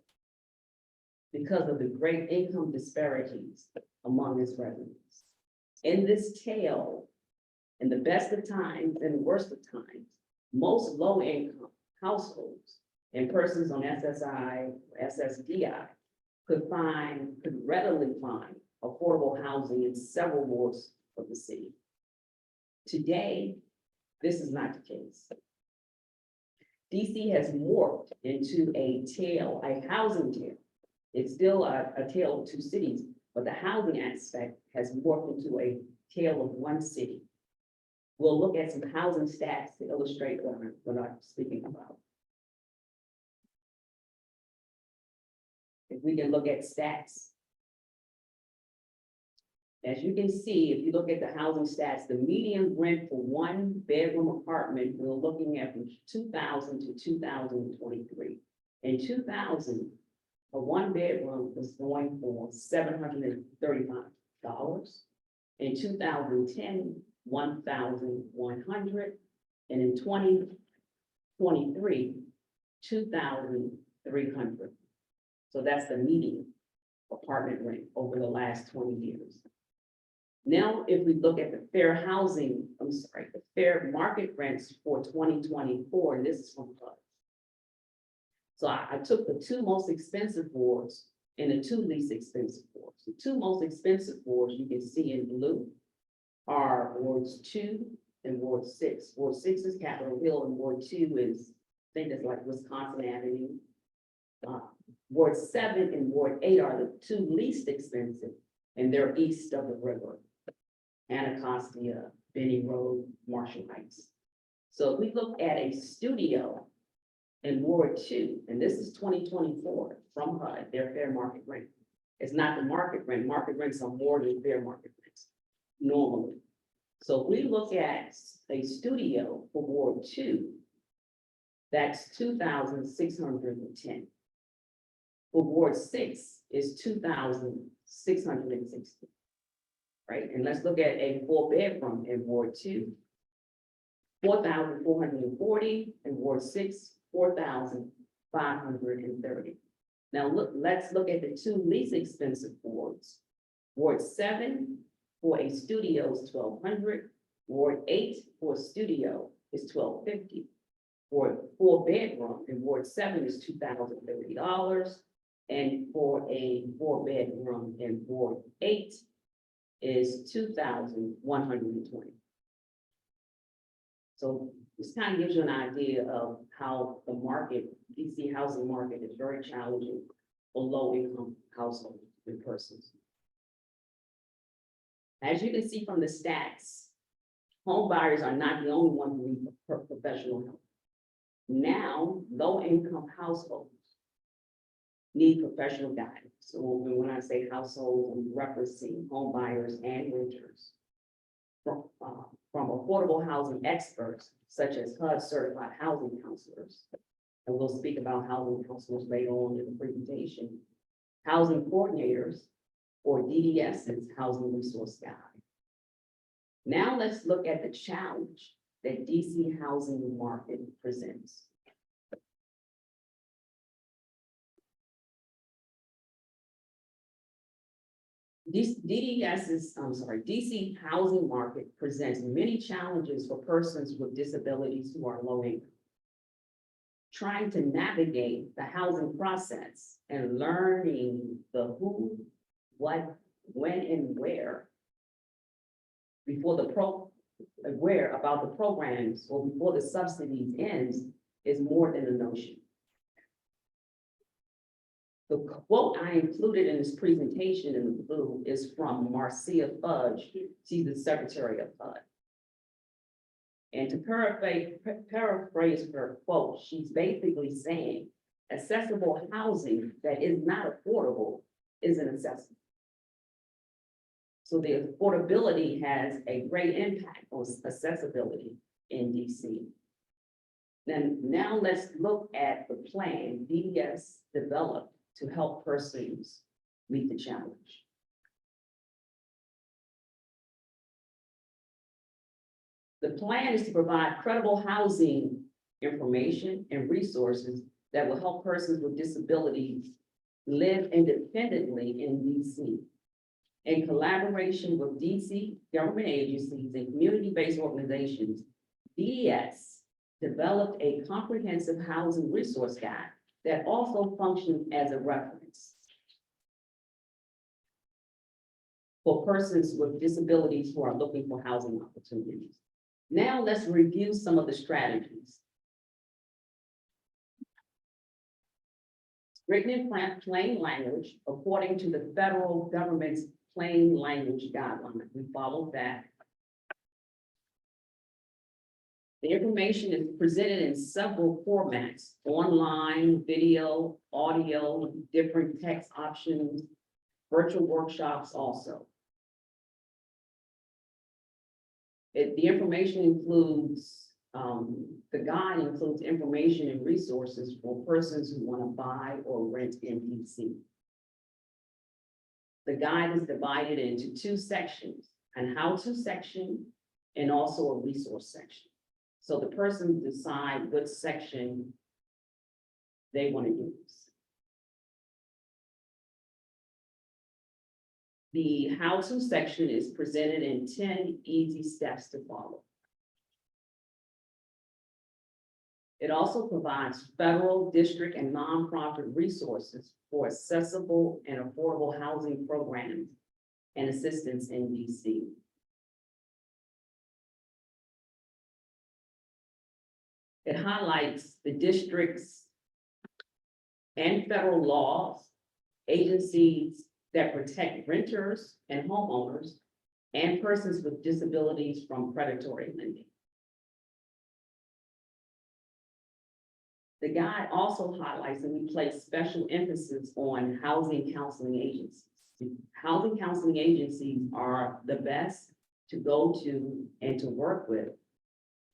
because of the great income disparities among its residents. In this tale, in the best of times and the worst of times, most low-income households and persons on SSI, SSDI could readily find affordable housing in several wards of the city. Today, this is not the case. DC has morphed into a housing tale. It's still a tale of two cities, but the housing aspect has morphed into a tale of one city. We'll look at some housing stats to illustrate what I'm speaking about. If we can look at stats. As you can see, if you look at the housing stats, the median rent for one bedroom apartment, we're looking at from 2000 to 2023. In 2000, a one bedroom was going for $735. In 2010, 1,100, and in 2023, 2,300. So that's the median apartment rent over the last 20 years. Now, if we look at the fair market rents for 2024, and this is from HUD. So I took the two most expensive wards and the two least expensive wards. The two most expensive wards you can see in blue are wards 2 and ward 6. Ward 6 is Capitol Hill and ward 2 is, I think it's like Wisconsin Avenue. Ward 7 and ward 8 are the two least expensive, and they're east of the river. Anacostia, Benny Road, Marshall Heights. So if we look at a studio in Ward 2, and this is 2024 from HUD, their fair market rent. It's not the market rent. Market rents are more than fair market rents normally. So if we look at a studio for Ward 2, that's 2,610. For Ward 6 is 2,660. Right, and let's look at a 4-bedroom in Ward 2, 4,440, and Ward 6, 4,530. Now let's look at the two least expensive wards. Ward 7 for a studio is 1,200. Ward 8 for a studio is 1,250. For a 4-bedroom in Ward 7 is $2,030, and for a 4-bedroom in Ward 8 is 2,120. So this kind of gives you an idea of how the market, DC housing market, is very challenging for low-income households and persons. As you can see from the stats, home buyers are not the only ones who need professional help. Now, low-income households need professional guidance. So when I say households, I'm referencing home buyers and renters from affordable housing experts, such as HUD certified housing counselors. And we'll speak about housing counselors later on in the presentation. Housing coordinators, or DDS's housing resource guide. Now let's look at the challenge that DC housing market presents. DC housing market presents many challenges for persons with disabilities who are low income. Trying to navigate the housing process and learning the who, what, when, and where before about the programs or before the subsidies ends is more than a notion. The quote I included in this presentation in the blue is from Marcia Fudge. She's the Secretary of HUD. And to paraphrase her quote, she's basically saying accessible housing that is not affordable isn't accessible. So the affordability has a great impact on accessibility in DC. Then now let's look at the plan DDS developed to help persons meet the challenge. The plan is to provide credible housing information and resources that will help persons with disabilities live independently in DC. In collaboration with DC government agencies and community-based organizations, DDS developed a comprehensive housing resource guide that also functions as a reference for persons with disabilities who are looking for housing opportunities. Now let's review some of the strategies. written in plain language according to the federal government's plain language guideline. We followed that. The information is presented in several formats: online, video, audio, different text options, virtual workshops also. The information includes, the guide includes information and resources for persons who want to buy or rent in DC. The guide is divided into two sections, an how-to section and also a resource section. So the person decide what section they want to use. The how-to section is presented in 10 easy steps to follow. It also provides federal, district, and nonprofit resources for accessible and affordable housing programs and assistance in DC. It highlights the districts and federal laws, agencies that protect renters and homeowners and persons with disabilities from predatory lending. The guide also highlights that we place special emphasis on housing counseling agencies. Housing counseling agencies are the best to go to and to work with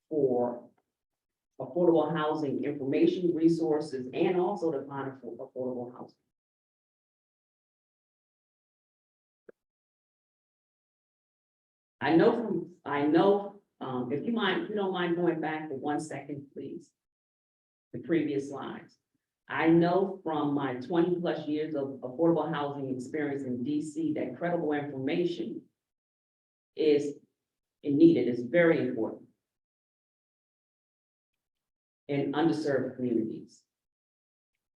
for affordable housing information, resources, and also to find affordable housing. I know, if you don't mind going back for 1 second, please. The previous slides. I know from my 20+ years of affordable housing experience in DC that credible information is needed, is very important in underserved communities.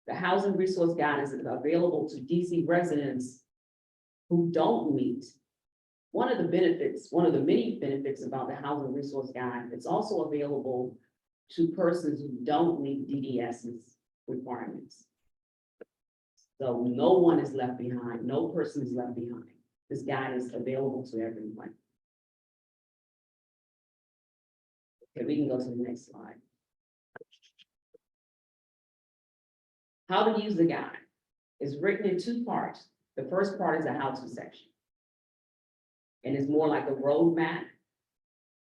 The housing resource guide is available to DC residents who don't meet. One of the many benefits about the housing resource guide, it's also available to persons who don't meet DDS's requirements. So no one is left behind, no person is left behind. This guide is available to everyone. Okay, we can go to the next slide. How to use the guide is written in 2 parts. The first part is a how-to section. And it's more like a roadmap.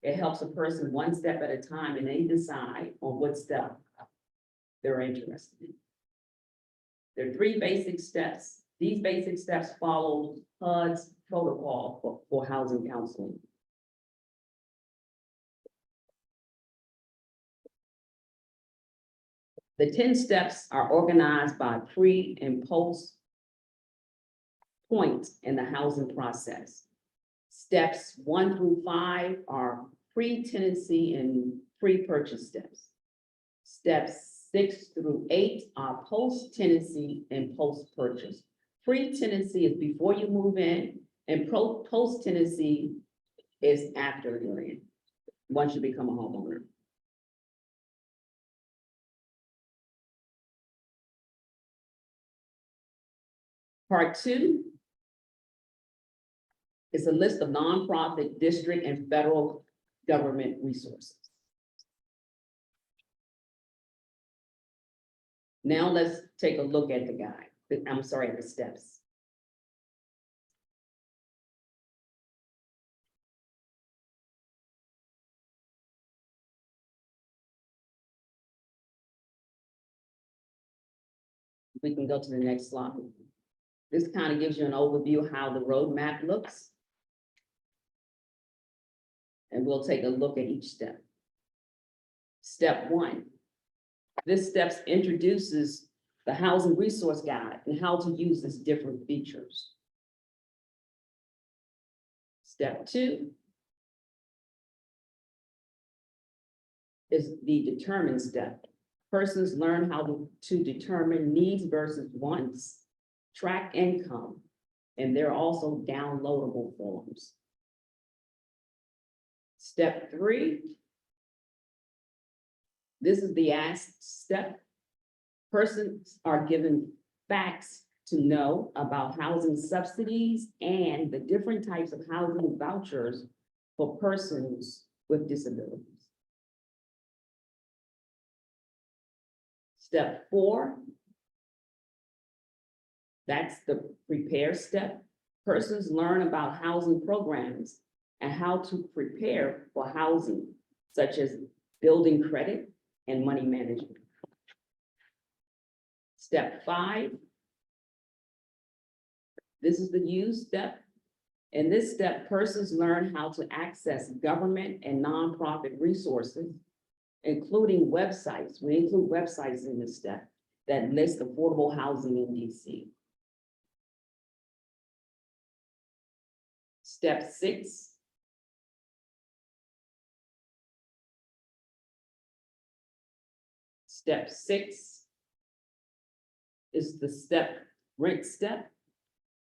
It helps a person 1 step at a time, and they decide on what step they're interested in. There are 3 basic steps. These basic steps follow HUD's protocol for housing counseling. The 10 steps are organized by pre and post points in the housing process. Steps 1 through 5 are pre-tenancy and pre-purchase steps. Steps 6 through 8 are post-tenancy and post-purchase. Pre-tenancy is before you move in, and post-tenancy is after you're in, once you become a homeowner. Part 2 is a list of nonprofit, district, and federal government resources. Now let's take a look at the guide. At the steps. We can go to the next slide. This kind of gives you an overview of how the roadmap looks. And we'll take a look at each step. Step 1. This step introduces the housing resource guide and how to use its different features. Step 2 is the determine step. Persons learn how to determine needs versus wants, track income, and there are also downloadable forms. Step 3, this is the ask step. Persons are given facts to know about housing subsidies and the different types of housing vouchers for persons with disabilities. Step 4, that's the prepare step. Persons learn about housing programs and how to prepare for housing, such as building credit and money management. Step 5, this is the use step. In this step, persons learn how to access government and nonprofit resources, including websites. We include websites in this step that list affordable housing in DC. Step 6. Step 6 is the rent step.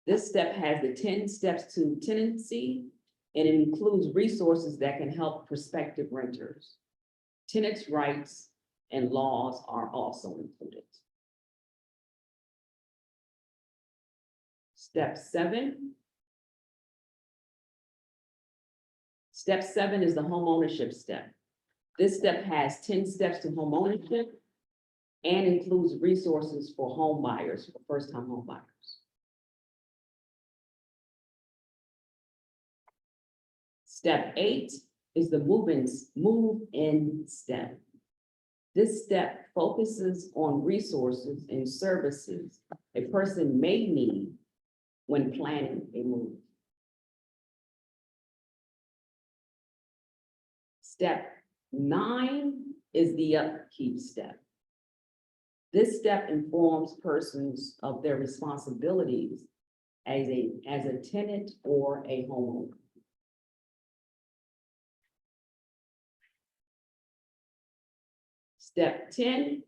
This step has the 10 steps to tenancy, and it includes resources that can help prospective renters. Tenants' rights and laws are also included. Step 7. Step 7 is the homeownership step. This step has 10 steps to homeownership and includes resources for home buyers, for first-time home buyers. Step 8 is the move-in step. This step focuses on resources and services a person may need when planning a move. Step 9 is the upkeep step. This step informs persons of their responsibilities as a tenant or a homeowner. Step 10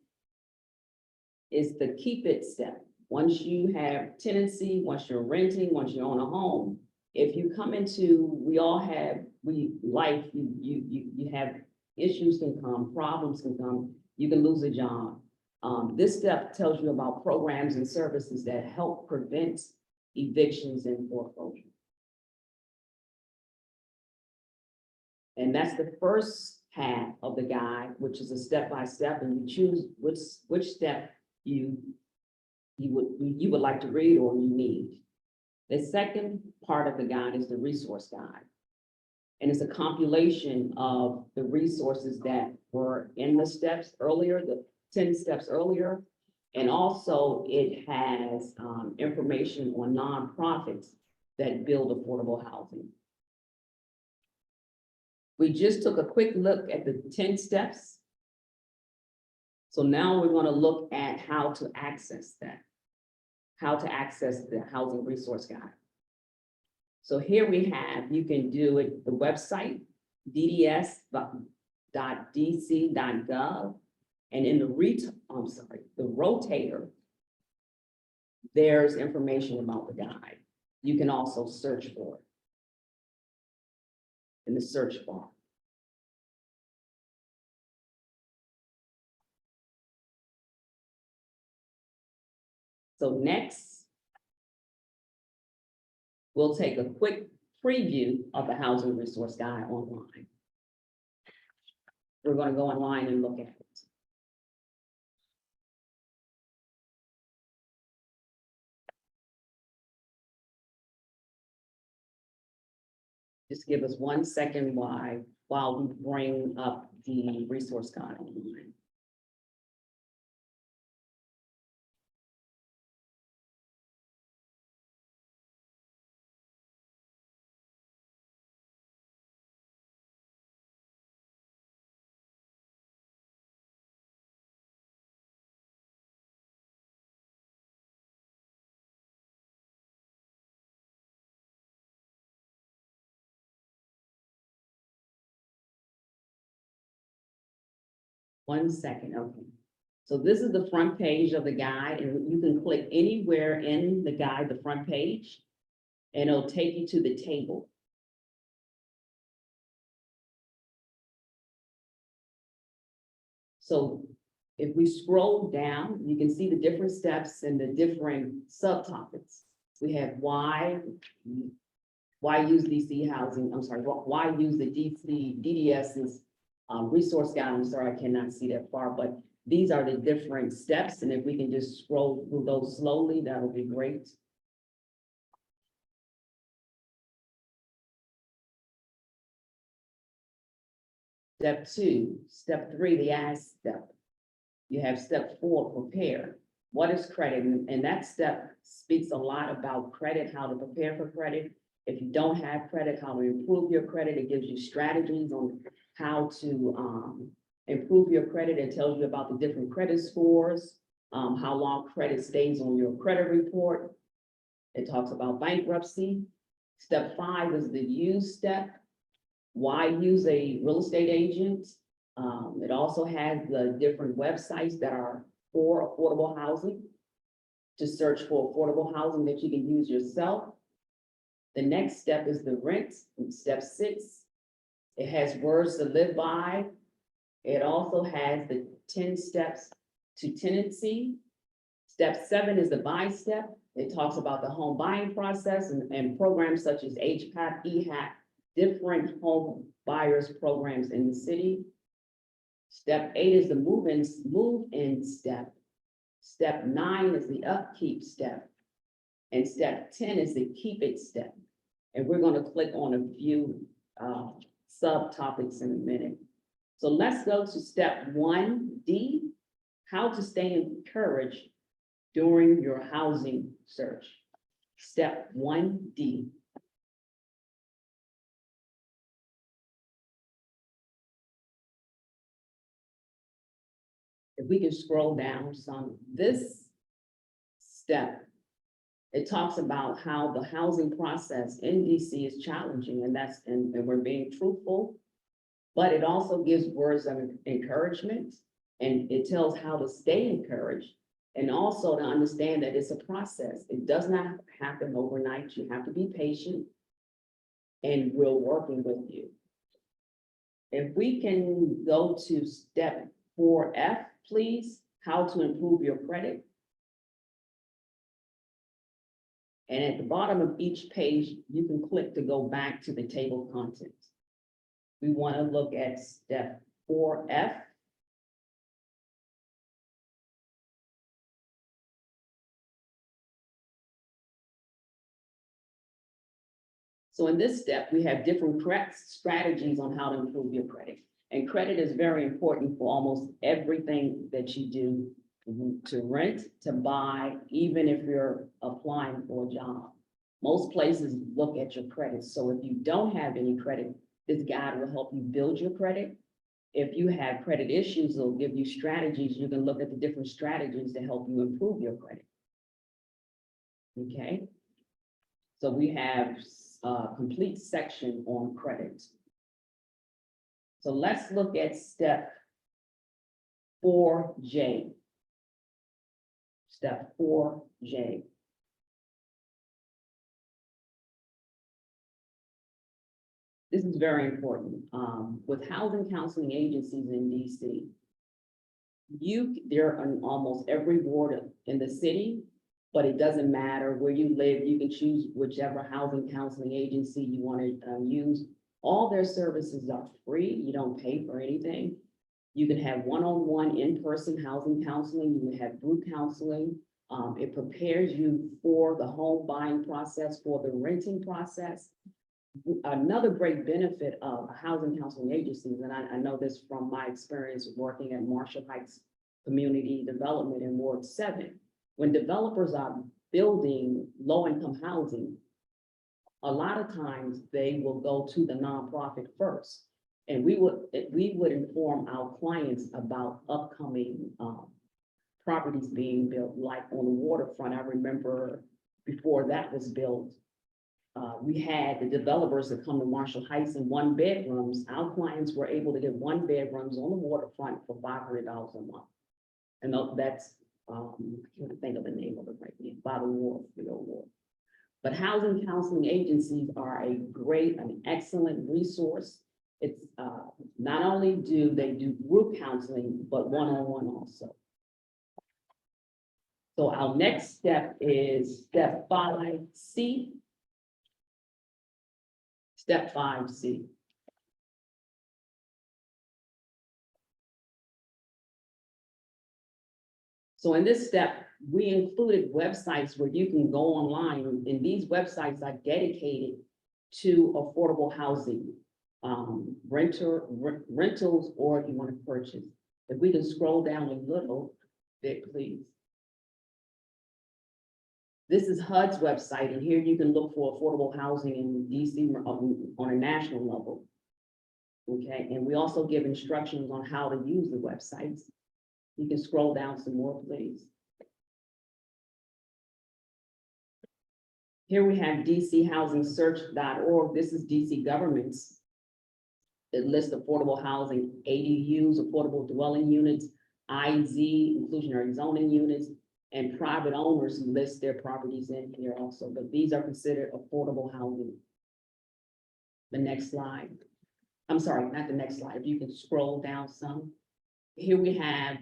is the keep it step. Once you have tenancy, once you're renting, once you own a home, if you come into, life, you have issues can come, problems can come, you can lose a job. This step tells you about programs and services that help prevent evictions and foreclosure. And that's the first half of the guide, which is a step-by-step, and you choose which step you would like to read or you need. The second part of the guide is the resource guide. And it's a compilation of the resources that were in the steps earlier, the 10 steps earlier. And also it has information on nonprofits that build affordable housing. We just took a quick look at the 10 steps. So now we're going to look at how to access that, how to access the housing resource guide. So here we have, you can do it, the website, dds.dc.gov, and in the rotator, there's information about the guide. You can also search for it in the search bar. So next, we'll take a quick preview of the housing resource guide online. We're going to go online and look at it. Just give us 1 second while we bring up the resource guide online. One second, okay. So this is the front page of the guide, and you can click anywhere in the guide, the front page, and it'll take you to the table. So If we scroll down, you can see the different steps and the different subtopics. We have why use DC housing, I'm sorry, why use the DDS's resource guide. I'm sorry, I cannot see that far, but these are the different steps. And if we can just scroll through those slowly, that would be great. Step 2, step 3, the ask step. You have step 4, prepare. What is credit? And that step speaks a lot about credit, how to prepare for credit. If you don't have credit, how to improve your credit. It gives you strategies on how to improve your credit. It tells you about the different credit scores, how long credit stays on your credit report. It talks about bankruptcy. Step 5 is the use step. Why use a real estate agent? It also has the different websites that are for affordable housing, to search for affordable housing that you can use yourself. The next step is the rent, step 6. It has words to live by. It also has the 10 steps to tenancy. Step 7 is the buy step. It talks about the home buying process and programs such as HPAP, EHAP, different home buyers programs in the city. Step 8 is the move-in step. Step 9 is the upkeep step. And step 10 is the keep it step. And we're going to click on a few subtopics in a minute. So let's go to step 1D, how to stay encouraged during your housing search. Step 1D. If we can scroll down some, this step, it talks about how the housing process in DC is challenging, and we're being truthful, but it also gives words of encouragement, and it tells how to stay encouraged, and also to understand that it's a process. It does not happen overnight. You have to be patient, and we're working with you. If we can go to step 4F, please, how to improve your credit. And at the bottom of each page, you can click to go back to the table of contents. We want to look at step 4F. So in this step, we have different strategies on how to improve your credit. And credit is very important for almost everything that you do, to rent, to buy, even if you're applying for a job. Most places look at your credit. So if you don't have any credit, this guide will help you build your credit. If you have credit issues, it'll give you strategies. You can look at the different strategies to help you improve your credit. Okay. So we have a complete section on credit. So let's look at step 4J. Step 4J. This is very important. With housing counseling agencies in DC, they're in almost every ward in the city, but it doesn't matter where you live. You can choose whichever housing counseling agency you want to use. All their services are free. You don't pay for anything. You can have one-on-one in-person housing counseling. You can have group counseling. It prepares you for the home buying process, for the renting process. Another great benefit of housing counseling agencies, and I know this from my experience working at Marshall Heights Community Development in Ward 7, when developers are building low-income housing, a lot of times they will go to the nonprofit first. And we would inform our clients about upcoming properties being built, like on the waterfront. I remember before that was built, we had the developers that come to Marshall Heights in 1-bedrooms. Our clients were able to get 1-bedrooms on the waterfront for $500 a month. And that's, I can't think of the name of it right now, by the wharf, the old wharf. But housing counseling agencies are an excellent resource. It's, not only do they do group counseling, but one-on-one also. So our next step is step 5C. Step 5C. So in this step, we included websites where you can go online, and these websites are dedicated to affordable housing, rentals, or if you want to purchase. If we can scroll down a little bit, please. This is HUD's website, and here you can look for affordable housing in DC on a national level. Okay, and we also give instructions on how to use the websites. You can scroll down some more, please. Here we have DCHousingSearch.org. This is DC government's. It lists affordable housing, ADUs, affordable dwelling units, IZ, inclusionary zoning units, and private owners who list their properties in here also, but these are considered affordable housing. The next slide. I'm sorry, not the next slide. If you can scroll down some. Here we have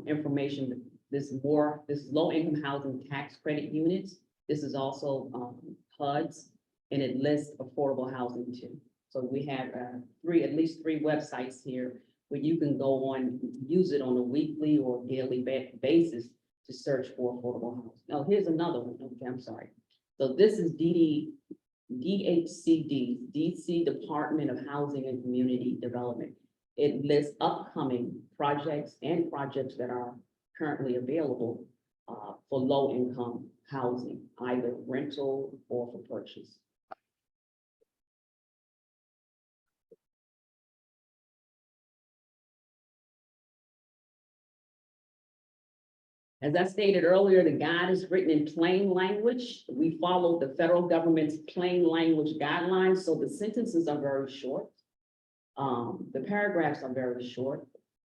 information. This is low income housing tax credit units. This is also HUD's, and it lists affordable housing too. So we have at least three websites here where you can go on, use it on a weekly or daily basis to search for affordable housing. Now, here's another one. Okay, I'm sorry. So this is DHCD, DC Department of Housing and Community Development. It lists upcoming projects and projects that are currently available for low-income housing, either rental or for purchase. As I stated earlier, the guide is written in plain language. We follow the federal government's plain language guidelines, so the sentences are very short. The paragraphs are very short.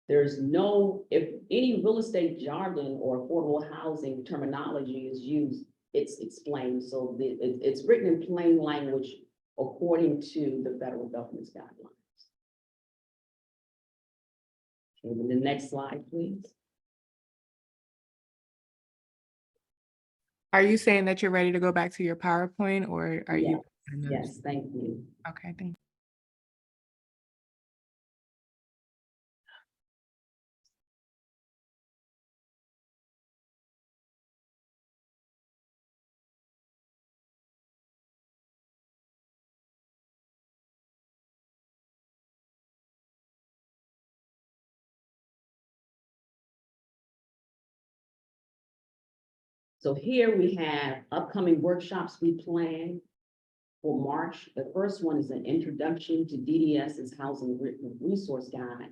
There's no, if any real estate jargon or affordable housing terminology is used, it's explained. So it's written in plain language according to the federal government's guidelines. Okay, the next slide, please. Are you saying that you're ready to go back to your PowerPoint, or are you? Yes, thank you. Okay, thank you. So here we have upcoming workshops we plan for March. The first one is an introduction to DDS's Housing Resource Guide.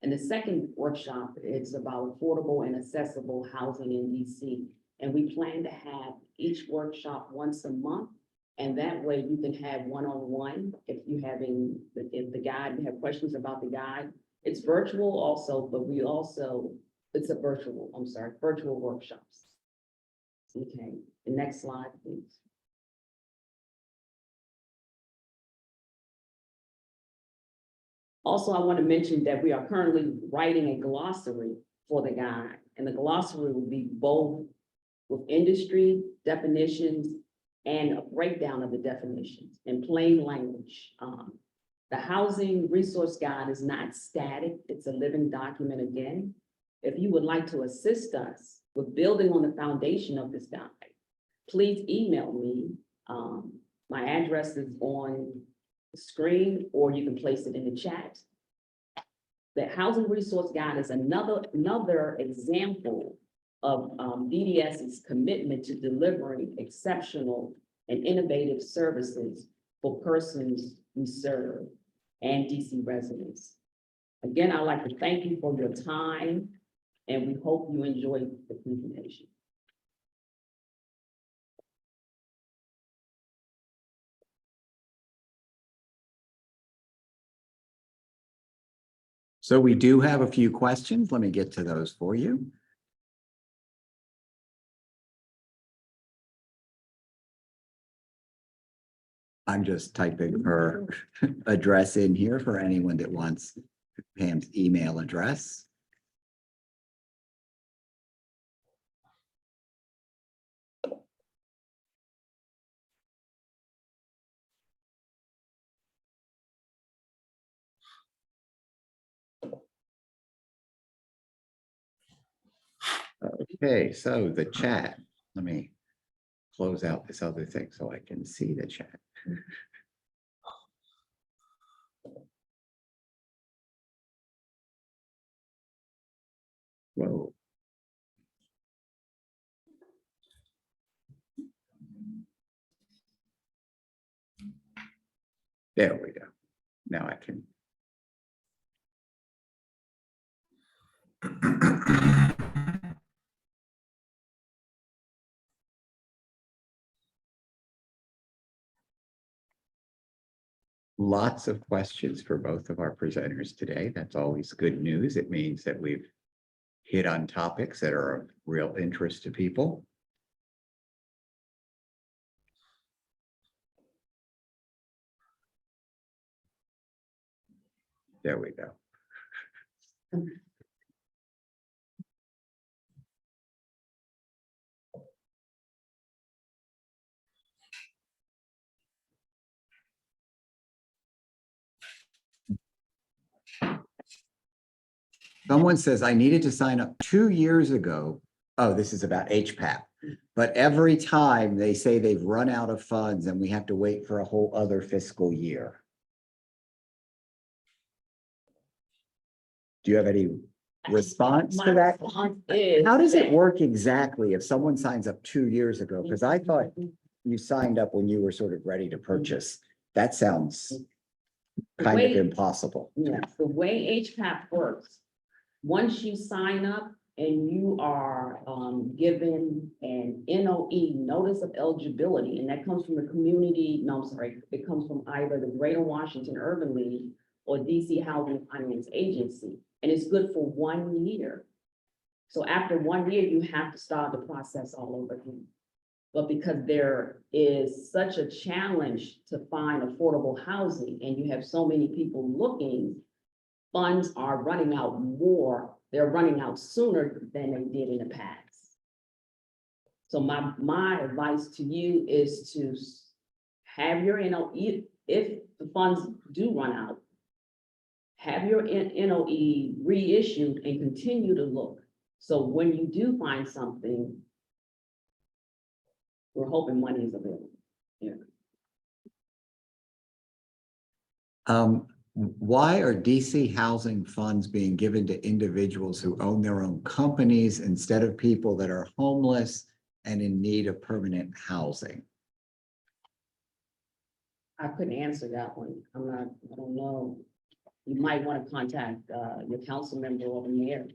And the second workshop is about affordable and accessible housing in DC. And we plan to have each workshop once a month. And that way you can have one-on-one if you the guide, you have questions about the guide. It's virtual also, but it's a virtual workshops. Okay, the next slide, please. Also, I want to mention that we are currently writing a glossary for the guide, and the glossary will be both with industry definitions and a breakdown of the definitions in plain language. The Housing Resource Guide is not static, it's a living document again. If you would like to assist us with building on the foundation of this guide, please email me. My address is on the screen, or you can place it in the chat. The Housing Resource Guide is another example of DDS's commitment to delivering exceptional and innovative services for persons we serve and DC residents. Again, I'd like to thank you for your time, and we hope you enjoyed the presentation. So we do have a few questions. Let me get to those for you. I'm just typing her address in here for anyone that wants Pam's email address. Okay, so the chat, let me close out this other thing so I can see the chat. Whoa. There we go. Now I can. Lots of questions for both of our presenters today. That's always good news. It means that we've hit on topics that are of real interest to people. There we go. Someone says I needed to sign up 2 years ago. Oh, this is about HPAP. But every time they say they've run out of funds and we have to wait for a whole other fiscal year. Do you have any response to that? How does it work exactly if someone signs up 2 years ago? Because I thought you signed up when you were sort of ready to purchase. That sounds kind of impossible. Yes, the way HPAP works, once you sign up and you are given an NOE, notice of eligibility, and that comes from the community, no, I'm sorry, it comes from either the Greater Washington Urban League or DC Housing Finance Agency, and it's good for 1 year. So after 1 year, you have to start the process all over again. But because there is such a challenge to find affordable housing and you have so many people looking, funds are running out more. They're running out sooner than they did in the past. So my advice to you is to have your NOE, if the funds do run out, have your NOE reissued and continue to look. So when you do find something, we're hoping money is available. Yeah. Why are DC housing funds being given to individuals who own their own companies instead of people that are homeless and in need of permanent housing? I couldn't answer that one. I don't know. You might want to contact your council member or the mayor.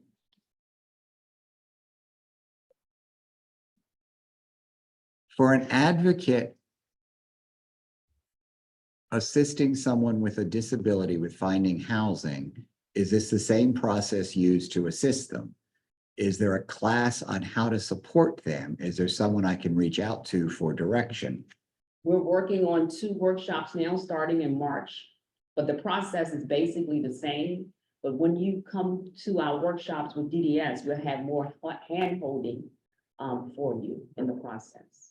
For an advocate assisting someone with a disability with finding housing, is this the same process used to assist them? Is there a class on how to support them? Is there someone I can reach out to for direction? We're working on 2 workshops now, starting in March, but the process is basically the same. But when you come to our workshops with DDS, we'll have more hand-holding for you in the process.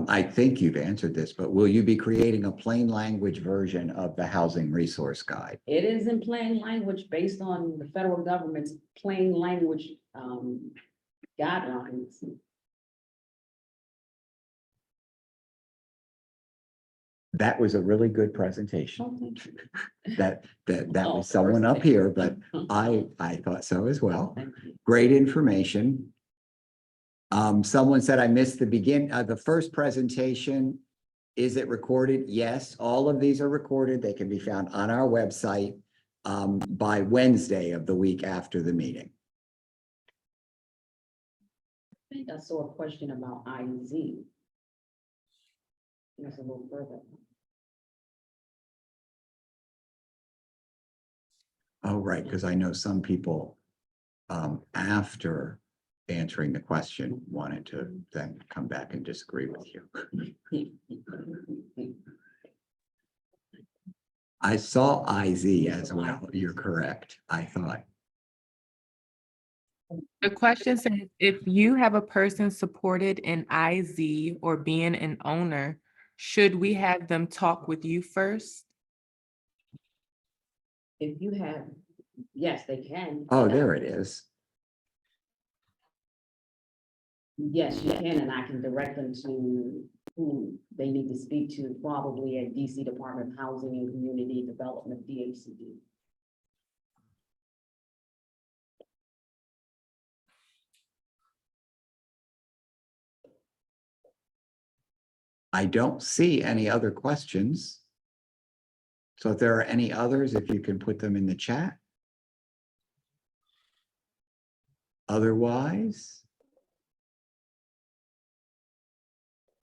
I think you've answered this, but will you be creating a plain language version of the housing resource guide? It is in plain language based on the federal government's plain language guidelines. That was a really good presentation. Oh, thank you. That Oh, was someone up first. here, but I thought so as well. Thank you. Great information. Someone said I missed the first presentation. Is it recorded? Yes, all of these are recorded. They can be found on our website by Wednesday of the week after the meeting. I think I saw a question about IZ. That's a little further. Oh, right, because I know some people after answering the question wanted to then come back and disagree with you. I saw IZ as well. You're correct. I thought. The question says, if you have a person supported in IZ or being an owner, should we have them talk with you first? If you have, yes, they can. Oh, there it is. Yes, you can, and I can direct them to who they need to speak to, probably at DC Department of Housing and Community Development, DHCD. I don't see any other questions. So if there are any others, if you can put them in the chat. Otherwise,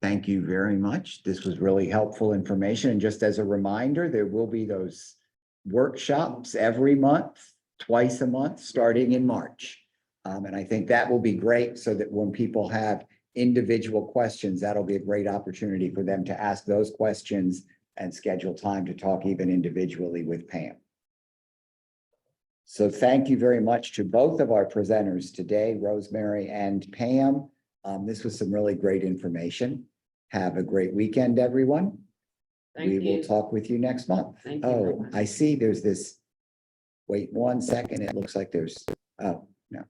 thank you very much. This was really helpful information. And just as a reminder, there will be those workshops every month, twice a month, starting in March. And I think that will be great so that when people have individual questions, that'll be a great opportunity for them to ask those questions and schedule time to talk even individually with Pam. So thank you very much to both of our presenters today, Rosemary and Pam. This was some really great information. Have a great weekend, everyone. Thank We will you. talk with you next month. Thank you. Oh, I see there's this. Wait 1 second. It looks like there's, oh, no.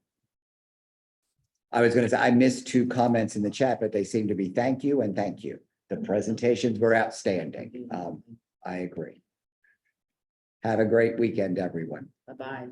I was gonna say, I missed 2 comments in the chat, but they seem to be thank you and thank you. The presentations were outstanding. I agree. Have a great weekend, everyone. Bye-bye.